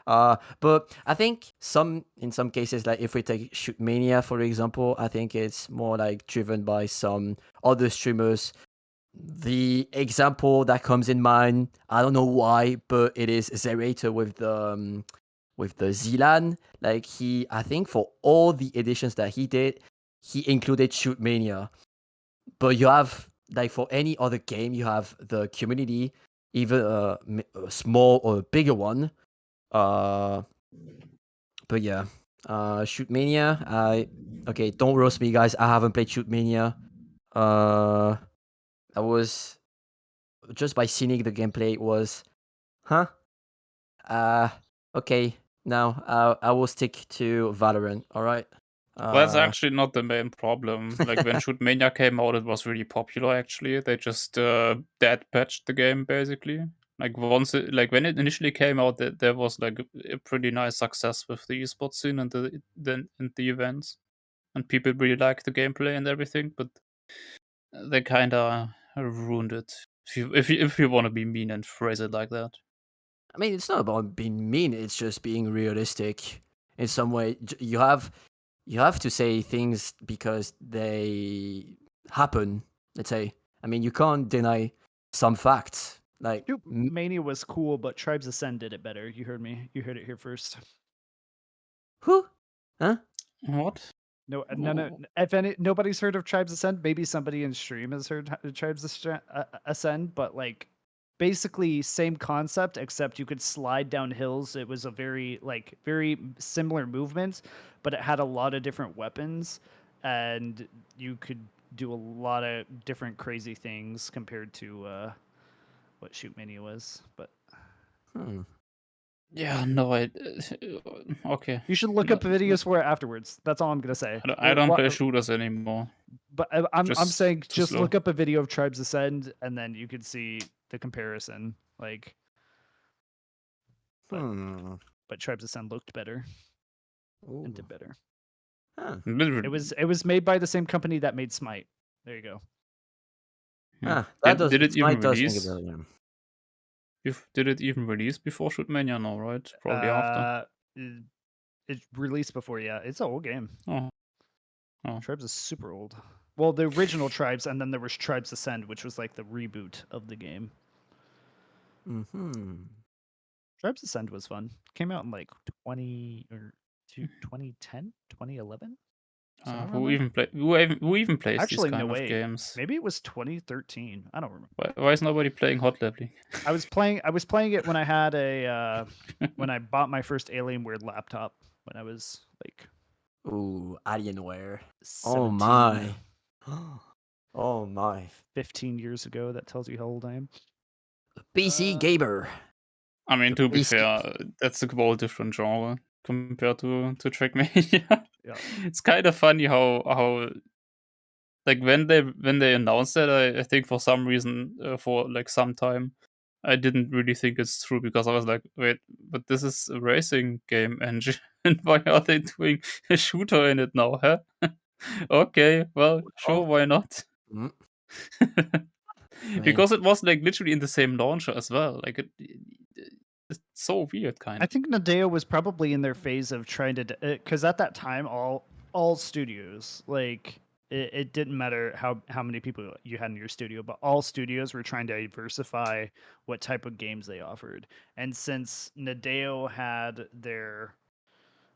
But I think in some cases, like if we take Shoot Mania for example, I think it's more like driven by some other streamers. The example that comes in mind, I don't know why, but it is Zerator with the Zilan. Like I think for all the editions that he did, he included Shoot Mania. But you have like for any other game, you have the community, even a small or a bigger one. Uh, but yeah, Shoot Mania. Okay, don't roast me, guys. I haven't played Shoot Mania. I was just by seeing the gameplay. It was, huh? Uh, okay. Now I will stick to Valorant. All right. Well, that's Uh, actually not the main problem. Like when Shoot Mania came out, it was really popular. Actually, they just dead patched the game basically. Like when it initially came out, there was like a pretty nice success with the esports scene and the events, and people really liked the gameplay and everything. But they kind of ruined it. If you want to be mean and phrase it like that. I mean, it's not about being mean. It's just being realistic in some way. You have to say things because they happen. Let's say. I mean, you can't deny some facts. Like, Shoot Mania was cool, but Tribes Ascend did it better. You heard me. You heard it here first. who? Huh? What? No, if nobody's heard of Tribes Ascend, maybe somebody in stream has heard Tribes Ascend, but like basically same concept, except you could slide down hills. It was a very similar movement, but it had a lot of different weapons, and you could do a lot of different crazy things compared to what Shoot Mania was. But Hmm. Yeah, no, okay. you should look No, up videos for it afterwards. That's all I'm gonna say. I don't play shooters anymore. But I'm Just saying too just slow. look up a video of Tribes Ascend and then you could see the comparison. Like, but Hmm. but Tribes Ascend looked better and Ooh. did better. Huh. It was made by the same company that made Smite. There you go. Huh. That does. Did it even Smite does ring a release? bell. Yeah. Did it even release before Shootmania? No, right? Probably after. It, it released before. Yeah, it's an old game. Oh, oh. Tribes is super old. Well, the original Tribes, and then there was Tribes Ascend, which was like the reboot of the game. Hmm. Tribes Ascend was fun. Came out in like 2010, 2011. Someone Who remember? even plays these Actually, no kind of way. games? Maybe it was 2013. I don't remember. Why is nobody playing Hot Leveling? I was playing it when I had when I bought my first Alienware laptop when I was like Ooh, Alienware. 17, Oh my. Oh my. 15 years ago. That tells you how old I am. PC gamer. I mean, to be PC. fair, that's a whole different genre compared to Trackmania. Yeah. It's kind of funny how like when they announced that, I think for some reason for like some time I didn't really think it's true because I was like, wait, but this is a racing game engine, and why are they doing a shooter in it now? Huh? Okay, well, sure, why not? Mm, I mean, Because it was like literally in the same launcher as well. Like it's so weird, kind I of. think Nadeo was probably in their phase of trying to, because at that time, all studios, like it didn't matter how many people you had in your studio, but all studios were trying to diversify what type of games they offered. And since Nadeo had their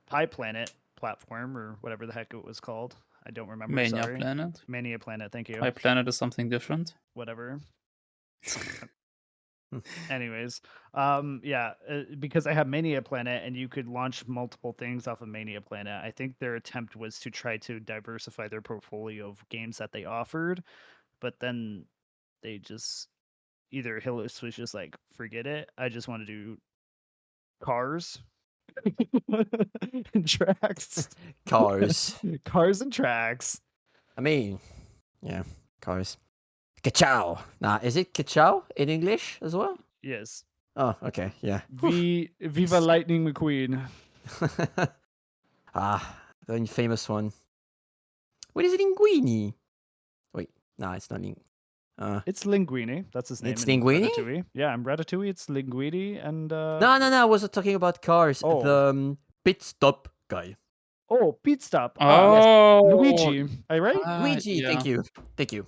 Pie Planet platform or whatever the heck it was called, I don't remember. Mania Sorry, Planet. Mania Planet. Thank you. Pie Planet is something different. Whatever. Hmm. Anyways, yeah, because I have Mania Planet and you could launch multiple things off of Mania Planet. I think their attempt was to try to diversify their portfolio of games that they offered, but then they just either Hillis was just like, forget it. I just want to do cars and tracks, cars. cars and tracks. I mean, yeah, cars. Kachow. Nah, is it Kachow in English as well? Yes. Oh, okay, yeah. Viva Lightning McQueen. The infamous one. What is linguini? Wait, no, it's not It's Linguini. That's his name It's in Linguini? Ratatouille. Yeah, in Ratatouille, it's Linguini and No, I wasn't talking about cars. Oh. The pit stop guy. Oh, Pete Stop. Oh, Luigi. Am I right? Luigi, yeah. thank you.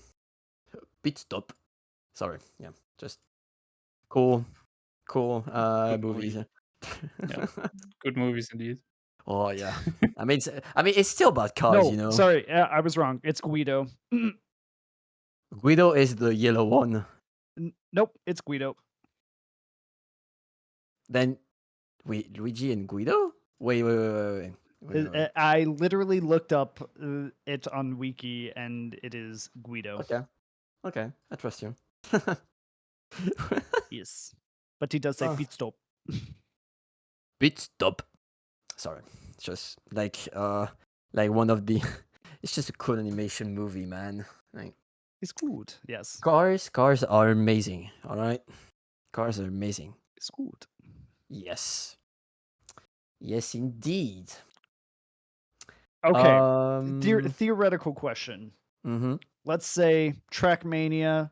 Pit stop. Sorry, yeah, just cool Good movies. movie. Yeah. Good movies indeed. Oh yeah. I mean, it's still about cars, No, you know. sorry, I was wrong. It's Guido. Guido is the yellow one. Nope, it's Guido. Then, wait, Luigi and Guido? Wait. I literally looked up it on Wiki, and it is Guido. Okay, I trust you. Yes, but he does say Oh. Pete Stop. Pit stop. Sorry, it's just like one of the. It's just a cool animation movie, man. Like It's good. Yes, cars are amazing. All right, cars are amazing. it's good. Yes, indeed. Okay, theoretical question. Mm-hmm. Let's say Trackmania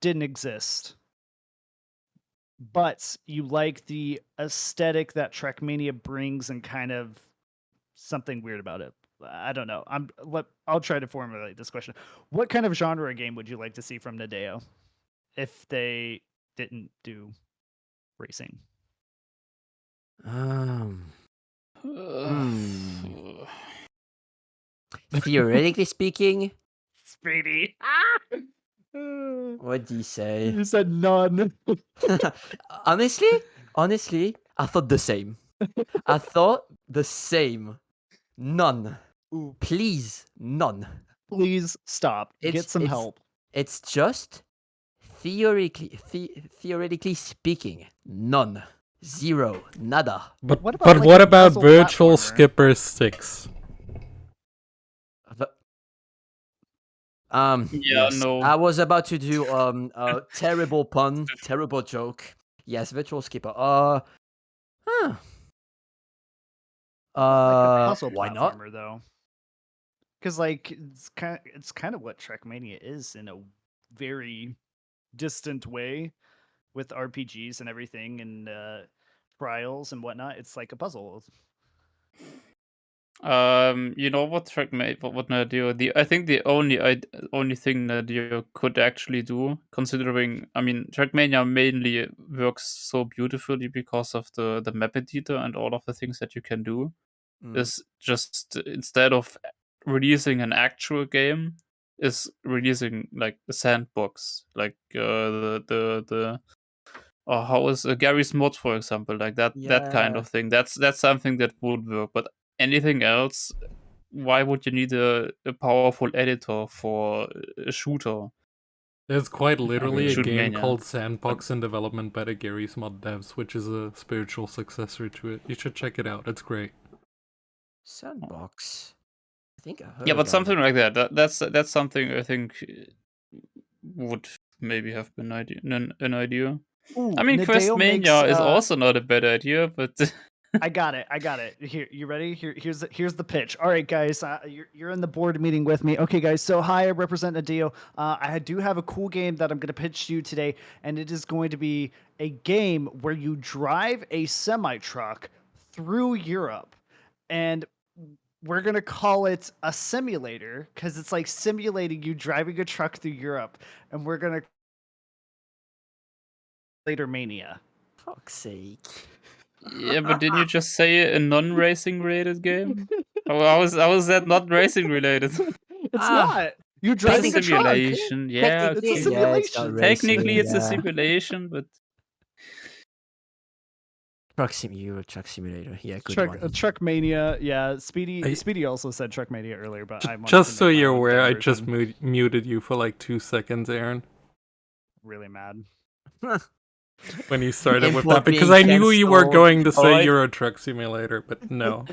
didn't exist, but you like the aesthetic that Trackmania brings and kind of something weird about it. I don't know. I'll try to formulate this question. What kind of genre game would you like to see from Nadeo if they didn't do racing? Theoretically speaking, Speedy. what do you say? You said none. honestly, I thought the same. None. Ooh, Please, none. please stop. Get some help. It's just theoretically speaking, none. Zero. Nada. But What about, but like, what a about puzzle Virtual platformer? Skipper 6? Yeah, Yes. no. I was about to do a terrible pun, terrible joke. Yes, Virtual Skipper. Like a puzzle Why not? platformer, though. Because like it's kind of what Trackmania is in a very distant way with RPGs and everything and trials and whatnot. It's like a puzzle. You know what what Nadio, I think the only thing Nadio could actually do, considering, I mean, Trackmania mainly works so beautifully because of the map editor and all of the things that you can do. Mm. is just instead of releasing an actual game, is releasing like a sandbox, like the how is Gary's mod, for example, like that kind Yeah. of thing. That's something that would work. But anything else, why would you need a powerful editor for a shooter? There's quite I literally It a agree. should game Mania. called But Sandbox in development by the Gary's Mod devs, which is a spiritual successor to it. You should check it out. It's great. Sandbox. I think I heard yeah, but about it. something like that. That's something I think would maybe have been an idea. Ooh, I mean, Nadeo makes. Questmania is also not a bad idea, but I got it. I got it. Here, you ready? Here's the pitch. All right, guys, you're in the board meeting with me. Okay, guys. So hi, I represent Nadeo. I do have a cool game that I'm going to pitch to you today, and it is going to be a game where you drive a semi truck through Europe, and we're going to call it a simulator because it's like simulating you driving a truck through Europe, and we're going to later mania. Fuck's sake. yeah, but didn't you just say a non-racing related game? How is that not racing related? It's Ah, not. You're It's a driving a truck. simulation. Yeah, It's a okay. Technically, yeah, it's not simulation. racing. Technically, it's a Yeah. simulation, but Euro Truck Simulator. Yeah, good Truck one. Truckmania, yeah. I- Speedy also said Truckmania earlier, but I wanted Just to so make my you're own aware, I version. just muted you for like 2 seconds, Aaron, Really mad. when you started with Import that, because being I knew you were cancelled. going to say Alright. Euro Truck Simulator, but no.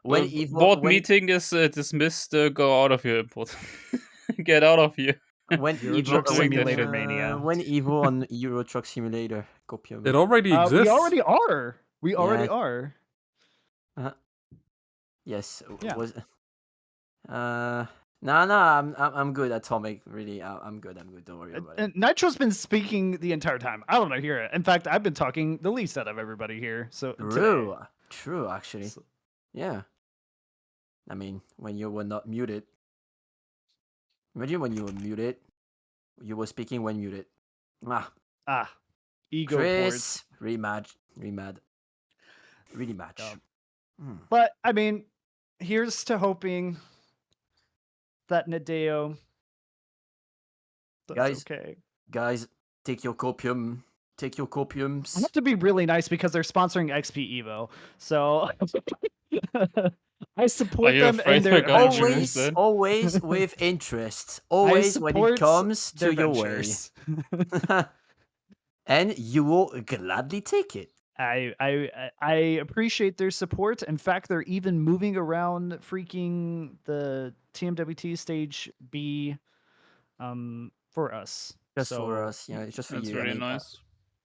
When board meeting is dismissed. Go out of here, import. Get out of here. when Euro Evo Truck Not doing that Simulator shit. Mania. when Evo on Euro Truck Simulator copium. It already We exists. already are. We already Yeah. are. Yes. Yeah. Was no, I'm good. Atomic, really. I'm good. Don't worry about it. And Nitro's been speaking the entire time. I don't know here. In fact, I've been talking the least out of everybody here. So today. True, actually. So- Yeah. I mean, when you were not muted. Imagine when you were muted. You were speaking when muted. Ego Chris, ports. really mad. Really mad. But I mean, here's to hoping that Nadeo does okay. Guys, take your copium. Take your I copiums. have to be really nice because they're sponsoring XP Evo. So I Are support you them afraid and we're their gonna ventures. choose then? Always with interest. Always when it support comes their to your way. ventures. And you will gladly take it. I appreciate their support. In fact, they're even moving around freaking the TMWT stage B for us. Just So for us, yeah, it's just for That's you. really I mean, nice.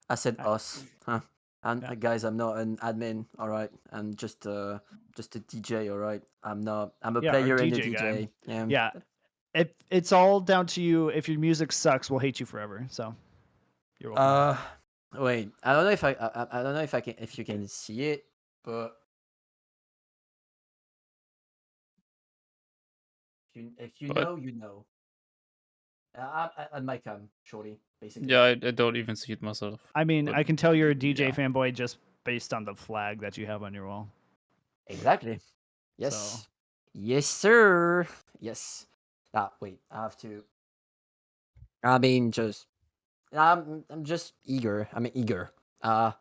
I said I- us, huh? And Yeah. guys, I'm not an admin, all right. I'm just a DJ, all right. I'm not. I'm a Yeah, our player in the DJ guy. DJ. Yeah. It's all down to you. If your music sucks, we'll hate you forever. So you're welcome. Wait. I don't know if I don't know if you can see it, but if you But- know, you know. At my cam, shorty, basically. Yeah, I don't even see it myself. I mean, but I can tell you're a DJ yeah. fanboy just based on the flag that you have on your wall. Exactly. Yes. So- Yes, sir. Yes. Wait. I have to. I mean, I'm just eager. I mean, eager. I'm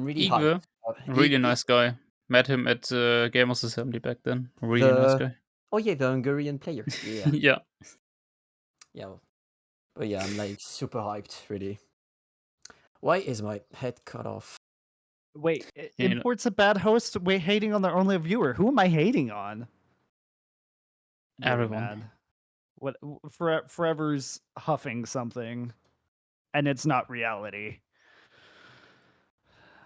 really Igor, hyped. really nice guy. Met him at Gamers Assembly back then. Really nice guy. Oh yeah, the Hungarian player. Yeah. Yeah. Yeah. But yeah, I'm like super hyped. Really. Why is my head cut off? Wait, You know- Import's a bad host. We're hating on their only viewer. Who am I hating on? Really Everyone. mad. What forever's huffing something, and it's not reality.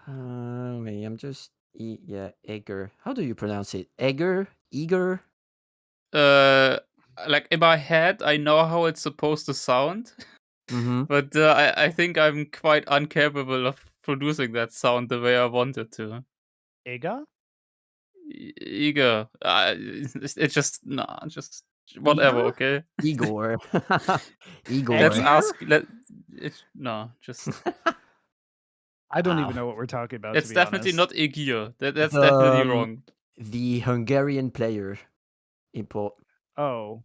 Wait, I'm just Egger. How do you pronounce it? Egger? Eager? Like in my head, I know how it's supposed to sound, Mm-hmm. but I think I'm quite incapable of producing that sound the way I want it to. Ega? Igor, it's just just whatever. Igor? Okay, Igor. Igor. let's Eggier? ask. Just I don't even Ah, know what we're talking about. It's to be definitely honest. not Egir. That's the definitely wrong. the Hungarian player import. Oh,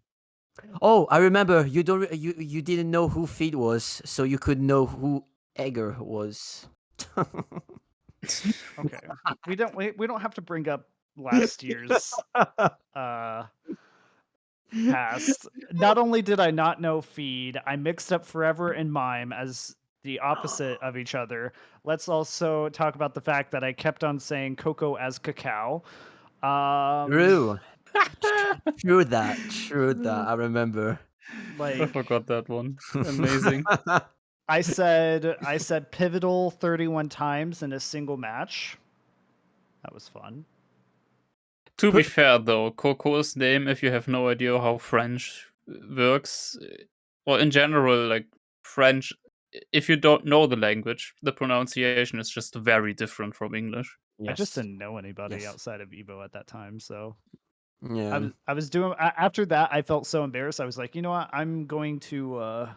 Oh, I remember. You didn't know who Feed was, so you could know who Egger was. okay. We don't have to bring up last year's past. Not only did I not know Feed, I mixed up Forever and Mime as the opposite of each other. Let's also talk about the fact that I kept on saying Coco as cacao. True. True that. True that. I remember. I Like forgot that one. Amazing. I said pivotal 31 times in a single match. That was fun. To be fair, though, Coco's name, if you have no idea how French works, or in general, like French, if you don't know the language, the pronunciation is just very different from English. I just Yes. didn't know anybody Yes. outside of Evo at that time, so Yeah. I was doing after that. I felt so embarrassed. I was like, you know what? I'm going to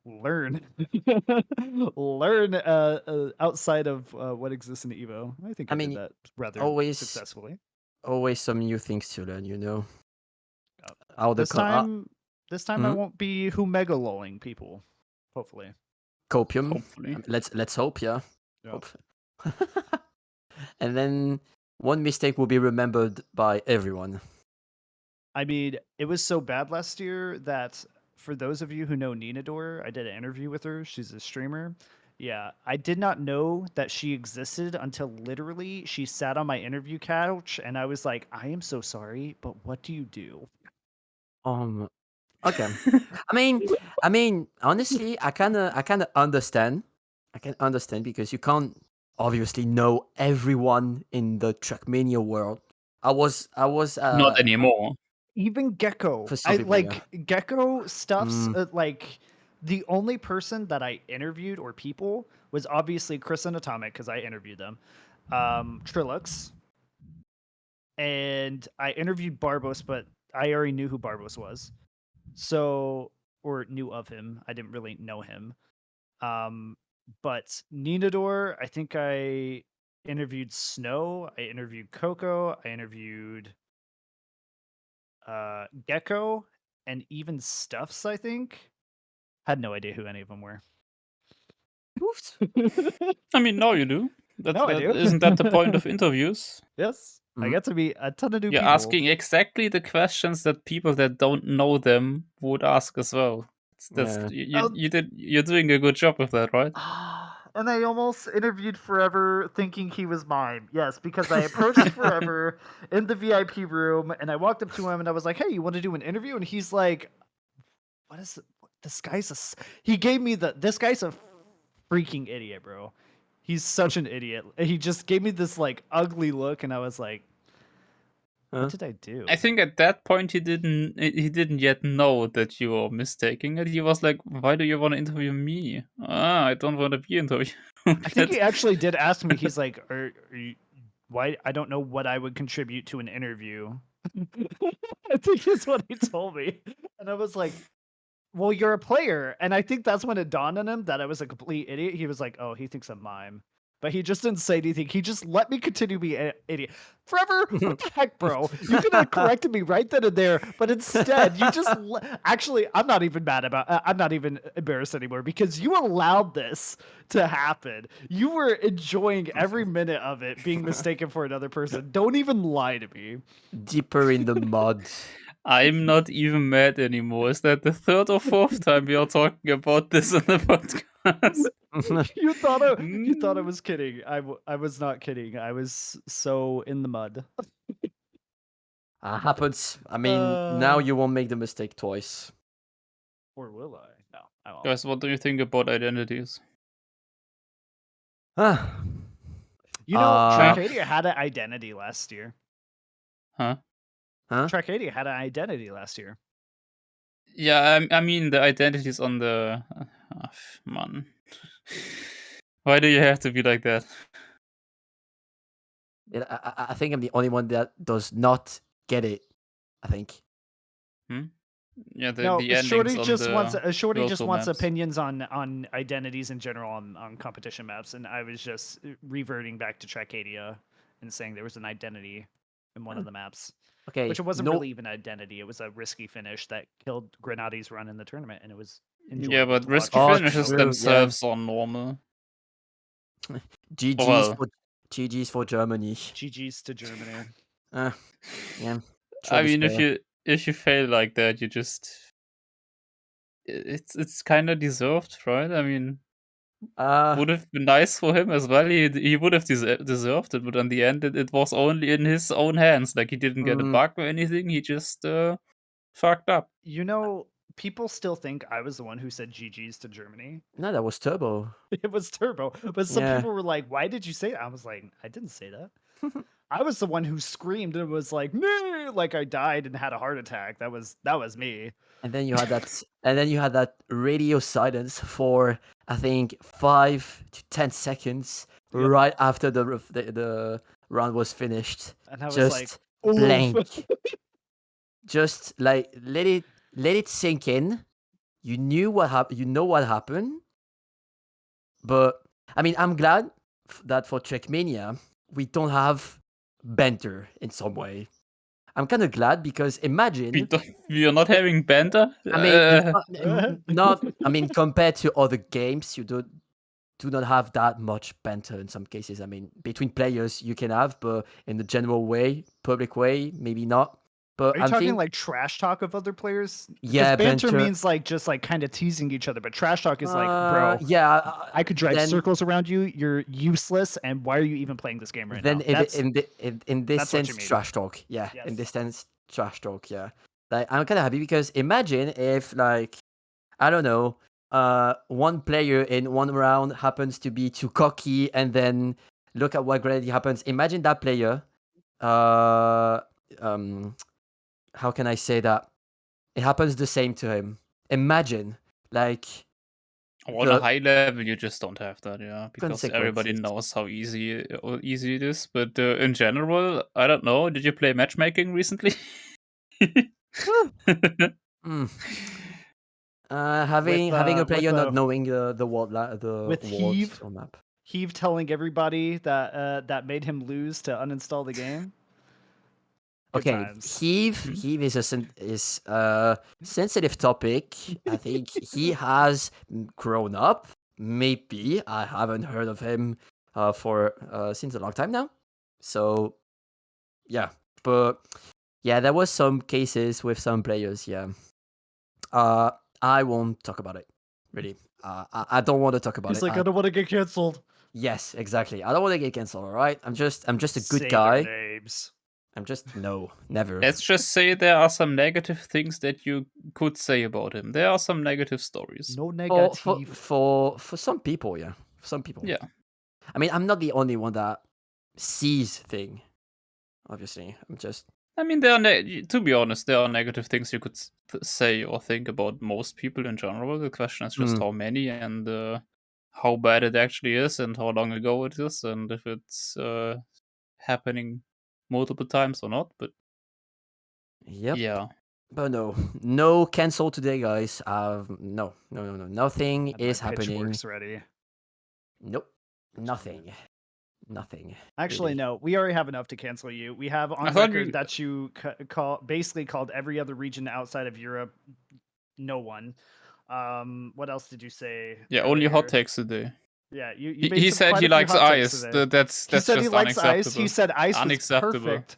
learn learn outside of what exists in Evo. I think I I did mean, that rather always successfully. always some new things to learn, you know. Uh, How the This time, I Mhm. won't be who mega lolling people. Hopefully. copium. Hopefully. Let's hope, yeah. Yeah. Hope. And then one mistake will be remembered by everyone. I mean, it was so bad last year that for those of you who know Ninador, I did an interview with her. She's a streamer. Yeah, I did not know that she existed until literally she sat on my interview couch and I was like, I am so sorry, but what do you do? Okay. I mean, honestly, I kind of understand. I can understand because you can't obviously know everyone in the Trackmania world. I was Not anymore. Even Gecko. for some I people, yeah. like Gecko stuffs. Mm. Like the only person that I interviewed or people was obviously Chris and Atomic because I interviewed them. Trilux, and I interviewed Barbos, but I already knew who Barbos was. So, or knew of him. I didn't really know him. But Ninador, I think I interviewed Snow. I interviewed Coco. I interviewed Gecko, and even Stuffs, I think. Had no idea who any of them were. I mean, now you do. No, I do. Isn't that the point of interviews? Yes, I Mhm. get to meet a ton of new You're people. asking exactly the questions that people that don't know them would ask as well. That's Yeah. you're doing a good job with that, right? And I almost interviewed Forever thinking he was mine. Yes, because I approached Forever in the VIP room and I walked up to him and I was like, "Hey, you want to do an interview?" And he's like, "What is it? This guy's he gave me this guy's a freaking idiot, bro. He's such an idiot. He just gave me this like ugly look and I was like, Huh? what did I do? I think at that point he didn't yet know that you were mistaking it. He was like, "Why do you want to interview me? I don't want to be interviewed." I think he actually did ask me. He's like, are you, why? I don't know what I would contribute to an interview. I think is what he told me. And I was like, well, you're a player. And I think that's when it dawned on him that I was a complete idiot. He was like, oh, he thinks I'm mime. But he just didn't say anything. He just let me continue to be an idiot. Forever, what the heck, bro? You could have corrected me right then and there, but instead, you just actually. I'm not even mad about. I'm not even embarrassed anymore because you allowed this to happen. You were enjoying every minute of it, being mistaken for another person. Don't even lie to me. Deeper in the mud. I'm not even mad anymore. Is that the third or fourth time we are talking about this in the podcast? You thought I Mm. was kidding. I was not kidding. I was so in the mud. Happens. I mean, now you won't make the mistake twice. Or will I? No, I won't. Guys, what do you think about identities? Ah. You know, Uh, Trackmania had an identity last year. Huh? huh? Trackmania had an identity last year. Yeah, I mean the identities on the man. Why do you have to be like that? I think I'm the only one that does not get it. I think. Hmm? Yeah, the No, endings Shorty on just wants the Shorty just virtual wants maps. opinions on identities in general on competition maps, and I was just reverting back to Trackmania and saying there was an identity in one of the maps, Okay, which it wasn't no, really even an identity. It was a risky finish that killed Grenadi's run in the tournament, and it was enjoyable Yeah, but to watch. risky Oh, finishes true, yeah. themselves are normal. GG's Well, for GG's for Germany. GG's to Germany. Yeah. I mean, despair. if you fail like that, you just it's kind of deserved, right? I mean, would have been nice for him as well. He would have deserved it, but in the end, it was only in his own hands. Like he didn't get a bug or anything. He just fucked up. You know, people still think I was the one who said GG's to Germany. No, that was Turbo. It was Turbo, but some Yeah. people were like, "Why did you say that?" I was like, "I didn't say that." I was the one who screamed and was like, "No!" Like I died and had a heart attack. That was me. And then you had that radio silence for I think 5 to 10 seconds Yep. right after the round was finished. And I was Just like, "Oof." blank. Just like let it sink in. You knew what happened. You know what happened. But I mean, I'm glad that for Trackmania we don't have banter in some way. I'm kind of glad because imagine. We are not having banter. I mean, it's not. I mean, compared to other games, you do not have that much banter in some cases. I mean, between players you can have, but in the general way, public way, maybe not. But Are you I'm talking thinking, like trash talk of other players? Because yeah, banter means like just like kind of teasing each other, but trash talk is like, bro, yeah, I could drive then, circles around you. You're useless, and why are you even playing this game right then now? in this that's what you sense, mean. trash talk. Yeah, in Yes. this sense, trash talk. Yeah, like I'm kind of happy because imagine if like I don't know, one player in one round happens to be too cocky, and then look at what gravity happens. Imagine that player. Uh, how can I say that? It happens the same to him. Imagine, like, On a the high level, you just don't have that, yeah, because everybody consequences. knows how easy it is. But in general, I don't know. Did you play matchmaking recently? Mm. Having a player not knowing the world the with world Heave? map. Heave telling everybody that that made him lose to uninstall the game. Good Okay, times. Heave is a sensitive topic. I think he has grown up. Maybe I haven't heard of him for since a long time now. So yeah, but yeah, there was some cases with some players. Yeah, I won't talk about it. Really, I don't want to talk about He's it. like, I don't want to get canceled. Yes, exactly. I don't want to get cancelled. All right, I'm just a good Say guy. their names. I'm just no, never. Let's just say there are some negative things that you could say about him. There are some negative stories. No For negative. for some people, yeah. For some people. Yeah. I mean, I'm not the only one that sees thing. Obviously, I'm just. I mean, to be honest, there are negative things you could say or think about most people in general. The question is just how many and how bad it actually is and how long ago it is and if it's happening multiple times or not. But Yep. yeah. But no cancel today, guys. No. Nothing Had is my happening. pitchforks ready. Nope. Nothing. Actually, really. no. We already have enough to cancel you. We have on record that you basically called every other region outside of Europe no one. What else did you say? Yeah, earlier? only hot takes today. Yeah, you made he some said quite he a few likes hot takes ice. today. That's He said just he likes ice. unacceptable. He said ice was Unacceptable. perfect.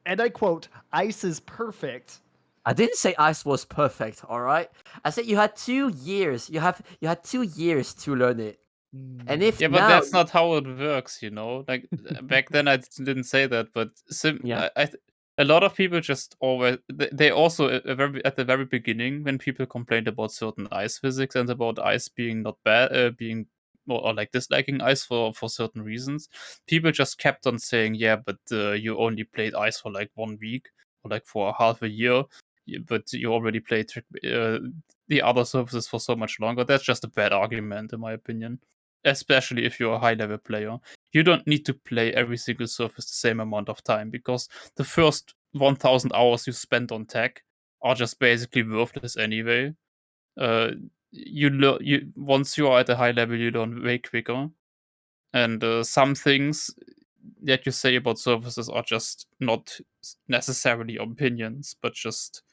And I quote, ice is perfect. I didn't say ice was perfect, all right? I said you had 2 years. You had 2 years to learn it. And if but now, that's not how it works, you know. Like back then, I didn't say that, but Yeah. a lot of people just always they also at the very beginning when people complained about certain ice physics and about ice being not bad, being or like disliking ice for certain reasons, people just kept on saying, yeah, but you only played ice for like 1 week or like for half a year, but you already played the other surfaces for so much longer. That's just a bad argument, in my opinion. Especially if you're a high level player. You don't need to play every single surface the same amount of time because the first 1000 hours you spent on tech are just basically worthless anyway. You once you are at a high level, you learn way quicker, and some things that you say about surfaces are just not necessarily opinions, but just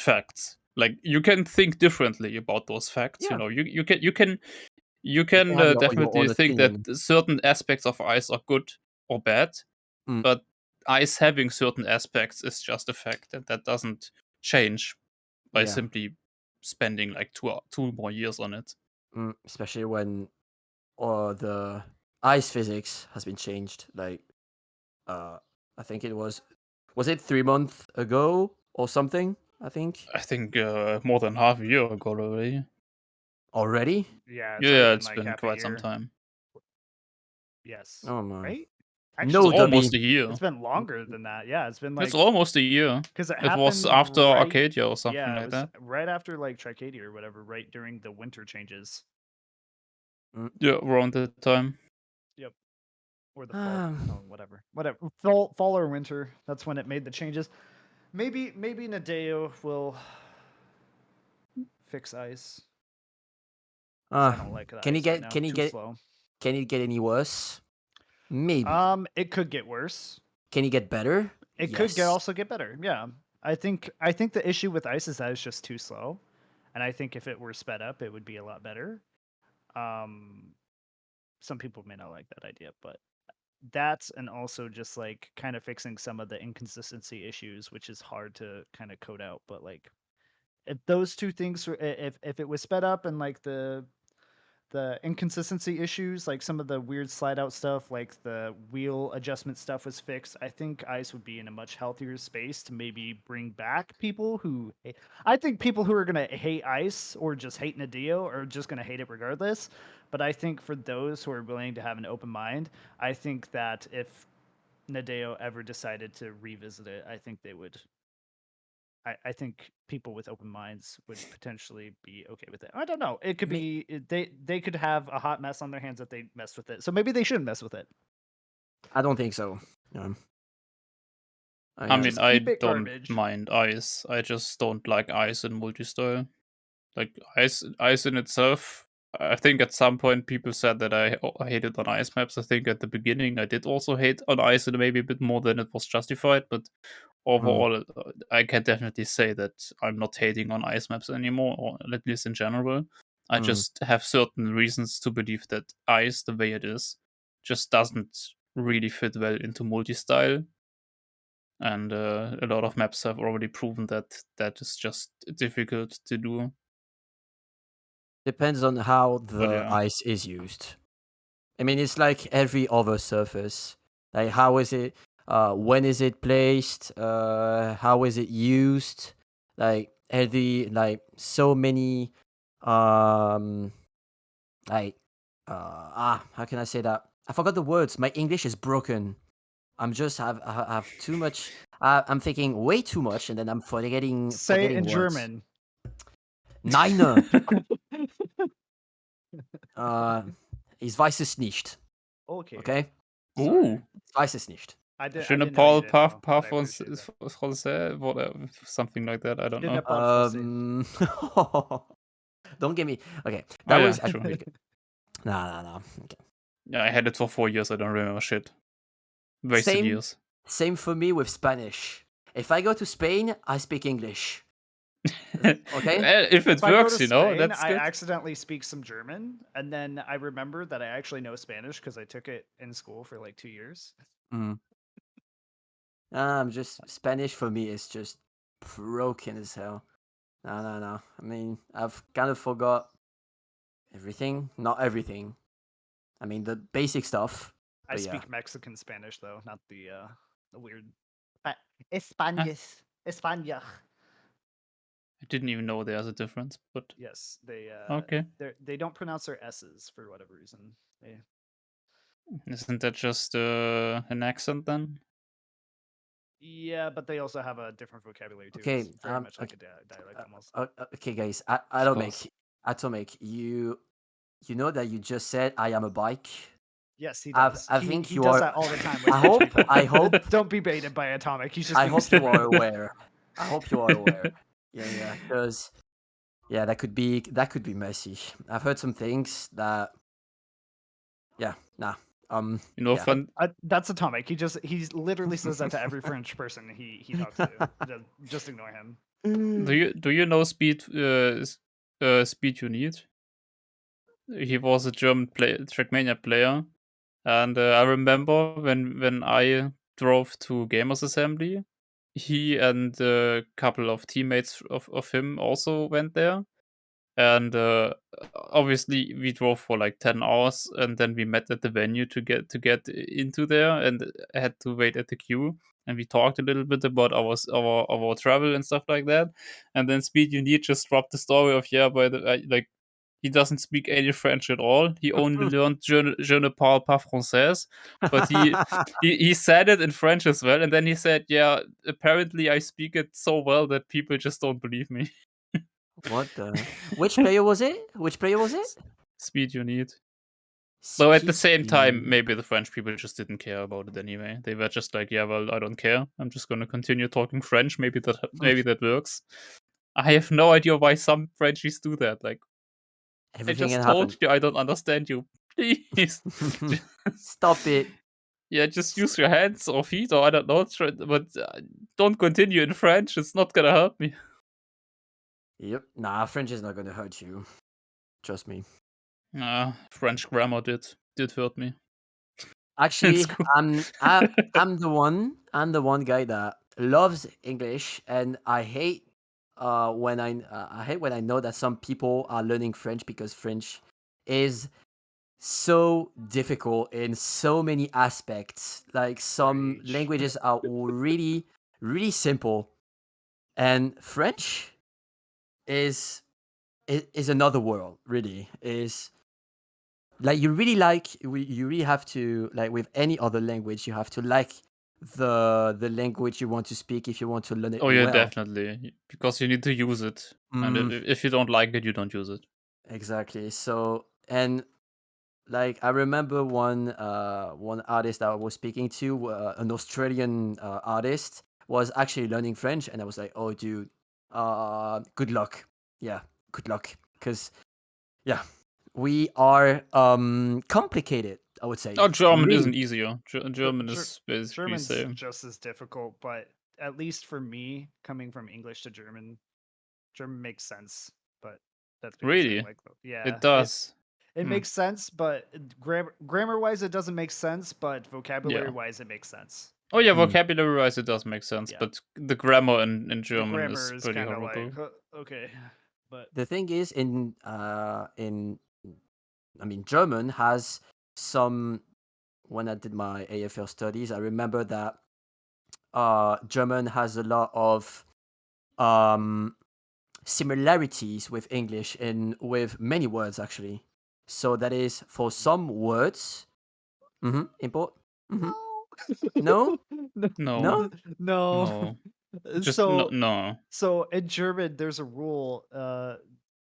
facts. Like you can think differently about those facts. Yeah. You know, you You can can have your definitely own think that opinion. certain aspects of ice are good or bad, Mm. but ice having certain aspects is just a fact, and that doesn't change by Yeah. simply spending like two more years on it. Especially when the ice physics has been changed. Like, I think it was it 3 months ago or something? I think I think more than half a year ago already. already. Yeah, it's already Yeah, been it's like been half a quite some year. time. Yes. Oh my. Right? No, It's Actually, dummy. almost a year. it's been longer than that. Yeah, it's been like It's almost a year. because it It was happened after right. Arcadia or something Yeah, it like was that. right after like Trackmania or whatever, right during the winter changes. Yeah, around that time. Yep. Or the fall. Um, Oh, whatever. Whatever. Fall or winter. That's when it made the changes. Maybe Nadeo will fix ice. 'Cause I don't like the can he ice right get now. can he Too get slow. can it get any worse? Maybe. It could get worse. Can he get better? It Yes. could also get better. Yeah. I think the issue with ice is that it's just too slow. And I think if it were sped up, it would be a lot better. Some people may not like that idea, but that's and also just like kind of fixing some of the inconsistency issues, which is hard to kind of code out. But like if those two things were, if it was sped up and like the inconsistency issues, like some of the weird slide out stuff, like the wheel adjustment stuff was fixed, I think ice would be in a much healthier space to maybe bring back people who I think people who are going to hate ice or just hate Nadeo are just going to hate it regardless. But I think for those who are willing to have an open mind, I think that if Nadeo ever decided to revisit it, I think they would. I think people with open minds would potentially be okay with it. I don't know. It could be they could have a hot mess on their hands if they mess with it. So maybe they shouldn't mess with it. I don't think so. I mean, Just I keep it don't garbage. mind ice. I just don't like ice in multi-style. Like ice in itself. I think at some point people said that I hated on ice maps. I think at the beginning I did also hate on ice and maybe a bit more than it was justified. But overall, I can definitely say that I'm not hating on ice maps anymore, or at least in general. I just have certain reasons to believe that ice, the way it is, just doesn't really fit well into multi-style. And a lot of maps have already proven that that is just difficult to do. Depends on how But the yeah. ice is used. I mean, it's like every other surface. Like, how is it? When is it placed? How is it used? Like so many. Like, how can I say that? I forgot the words. My English is broken. I have too much. I'm thinking way too much, and then I'm forgetting Say it in words. German. Nein. Ich weiß es nicht. Okay. Okay? Sorry. Ich weiß es nicht. Je ne I didn't know you parle didn't pas, know, pas but I appreciate that. français, whatever, something like that. I don't Je know. ne parle français. Don't get me. Okay, Oh, that yeah, was sure. no. Okay. Yeah, I had it for 4 years. I don't remember shit. Wasted years. Same for me with Spanish. If I go to Spain, I speak English. Okay. If it If I go works, to you know, Spain, that's I good. accidentally speak some German, and then I remember that I actually know Spanish because I took it in school for like 2 years. I'm just Spanish for me is just broken as hell. No. I mean, I've kind of forgot everything. Not everything. I mean, the basic stuff. I But yeah. speak Mexican Spanish though, not the weird Españas. España. I didn't even know there's a difference, but Yes, okay. they don't pronounce their S's for whatever reason. They, Isn't that just an accent then? yeah, but they also have a different vocabulary too. Okay, It's very much like a dialect almost. Okay, guys, course. Atomic, you know that you just said I am a bike. Yes, he I does. think he you does are. that all the time with I French hope. people. I hope. Don't be baited by Atomic. He's just. I being hope you are stupid. aware I hope you are aware. Yeah, because that could be messy. I've heard some things that, nah. You know, Yeah. fun. That's Atomic. He literally says that to every French person he talks to. Just ignore him. Do you know Speed You Need? He was a German Trackmania player, and I remember when I drove to Gamers Assembly, he and a couple of teammates of him also went there, and obviously we drove for like 10 hours, and then we met at the venue to get into there, and had to wait at the queue, and we talked a little bit about our travel and stuff like that, and then Speed You Need just dropped the story of, by the like, he doesn't speak any French at all. He only learned je ne parle pas français, but he said it in French as well, and then he said, yeah, apparently I speak it so well that people just don't believe me. What the? Which player was it? Speed You Need. Though at the same time, Speed. maybe the French people just didn't care about it anyway. They were just like, yeah, well, I don't care. I'm just gonna continue talking French. Maybe that works. I have no idea why some Frenchies do that. Like, I Everything just can told happen. you I don't understand you. Please. Stop it. Just use your hands or feet, or I don't know, but don't continue in French. It's not gonna help me. Yep. Nah, French is not gonna hurt you. Trust me. French grammar did hurt me. Actually, It's cool. I'm the one guy that loves English, and I hate when I know that some people are learning French, because French is so difficult in so many aspects. Like, some Preach. languages are really really simple, and French is another world. Really, is like, you really have to, like, with any other language, you have to like the language you want to speak if you want to learn it Oh yeah, well. definitely, because you need to use it, and if you don't like it, you don't use it. Exactly. So, and like, I remember one artist that I was speaking to, an Australian artist, was actually learning French, and I was like, oh dude, good luck. Yeah, good luck, because we are complicated, I would say. Oh, German Really. isn't easier. German is basically the German's same. just as difficult, but at least for me, coming from English to German makes sense. But that's because I Really, like them. Yeah, it does. It makes sense, but grammar wise, it doesn't make sense. But vocabulary wise, it makes sense. Oh yeah, vocabulary wise, it does make sense, Yeah. but the grammar in The German grammar is is pretty kind of horrible. like okay, but The thing is, German has some. When I did my AFL studies, I remember that German has a lot of similarities with English, and with many words, actually. So that is, for some words. Import. No. No, no. no, just So no. so in German, there's a rule.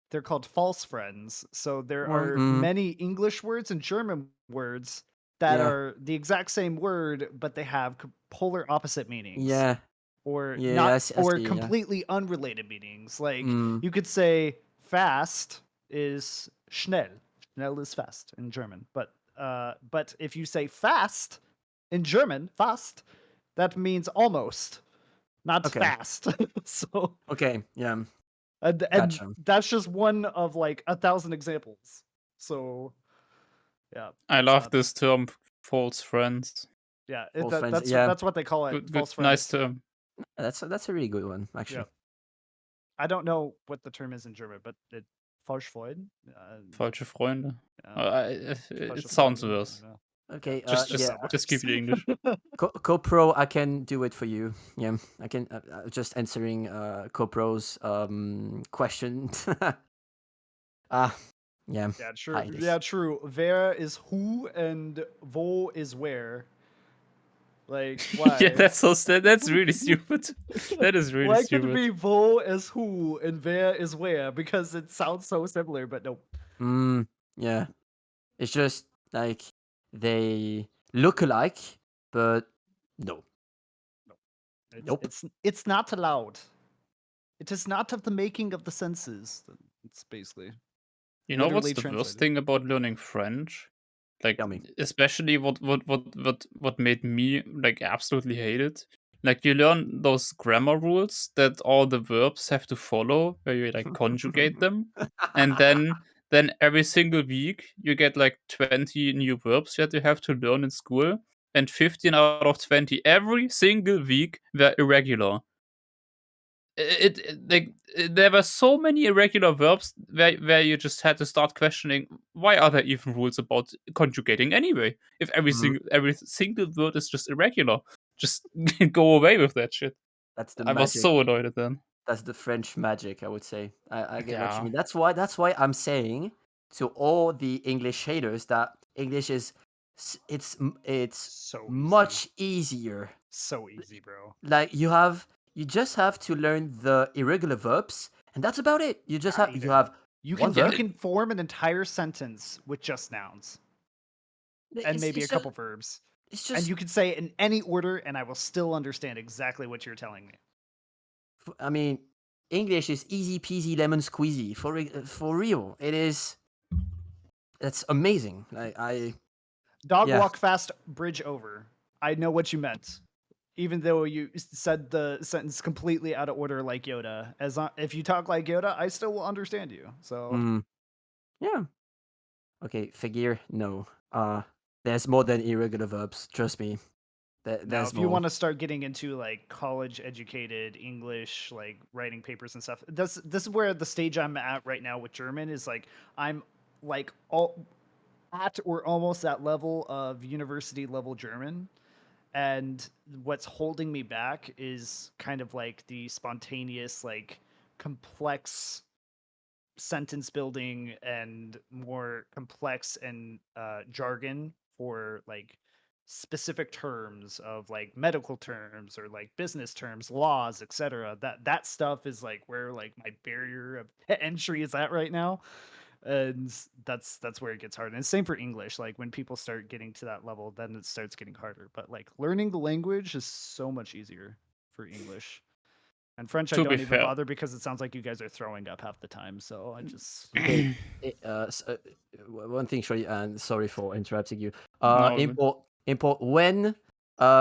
They're called false friends. So there are many English words and German words that Yeah. are the exact same word, but they have polar opposite meanings. Yeah. Or Yeah. not, I see, or yeah. completely unrelated meanings. Like you could say fast is schnell. Schnell is fast in German. But if you say fast in German, fast, that means almost, not Okay. fast. So Okay. Yeah. and Gotcha. that's just one of like 1,000 examples. So yeah, I love this term, false friends. Yeah, False friends, yeah. that's what they call it. Good, False nice friends. term. That's a really good one, actually. I don't know what the term is in German, but it falsch Freund. Falsche Freunde. It Falsche sounds Freunde, worse. Okay. Just keep it English. CoPro, I can do it for you. Yeah, I can. Just answering CoPro's question. Yeah. Yeah, true. Hi, this. Yeah, true. Wer is who and wo is where. Like why? Yeah, that's really stupid. That is really Why stupid. could it be wo is who and wer is where? Because it sounds so similar, but nope. Yeah. It's just like they look alike, but no. It's not allowed. It is not of the making of the senses. It's basically You know what's literally the worst translated. thing about learning French? Like, Tell me. especially what made me like absolutely hate it. Like, you learn those grammar rules that all the verbs have to follow, where you like conjugate them, and then every single week you get like 20 new verbs that you have to learn in school, and 15 out of 20 every single week were irregular. There were so many irregular verbs where you just had to start questioning, why are there even rules about conjugating anyway? If Mhm. every single word is just irregular, just go away with that shit. That's the I was magic. so annoyed at them. That's the French magic, I would say. I get what you Yeah. mean. That's why I'm saying to all the English haters that English is it's So easy. much easier. So easy, bro. Like you just have to learn the irregular verbs, and that's about it. You just Not have you even. have You one can verb. you can form an entire sentence with just nouns and maybe a It's couple verbs. it's And just you can say it in any order and I will still understand exactly what you're telling me. I mean, English is easy peasy lemon squeezy for real. It is. It's amazing. Dog Yeah. walk fast, bridge over. I know what you meant. Even though you said the sentence completely out of order like Yoda. If you talk like Yoda, I still will understand you. So Yeah. Okay, figure no. There's more than irregular verbs. Trust me. now There's if you more. want to start getting into like college educated English, like writing papers and stuff, this is where the stage I'm at right now with German is like I'm like all at or almost that level of university level German. And what's holding me back is kind of like the spontaneous, like complex sentence building and more complex and jargon for like specific terms of like medical terms or like business terms, laws, etc. That stuff is like where like my barrier of entry is at right now, and that's where it gets hard. And same for English. Like when people start getting to that level, then it starts getting harder. But like learning the language is so much easier for English. And French, I To be don't even fair, bother because it sounds like you guys are throwing up half the time. So I just Okay. One thing, sorry, and sorry for interrupting you. no, Import when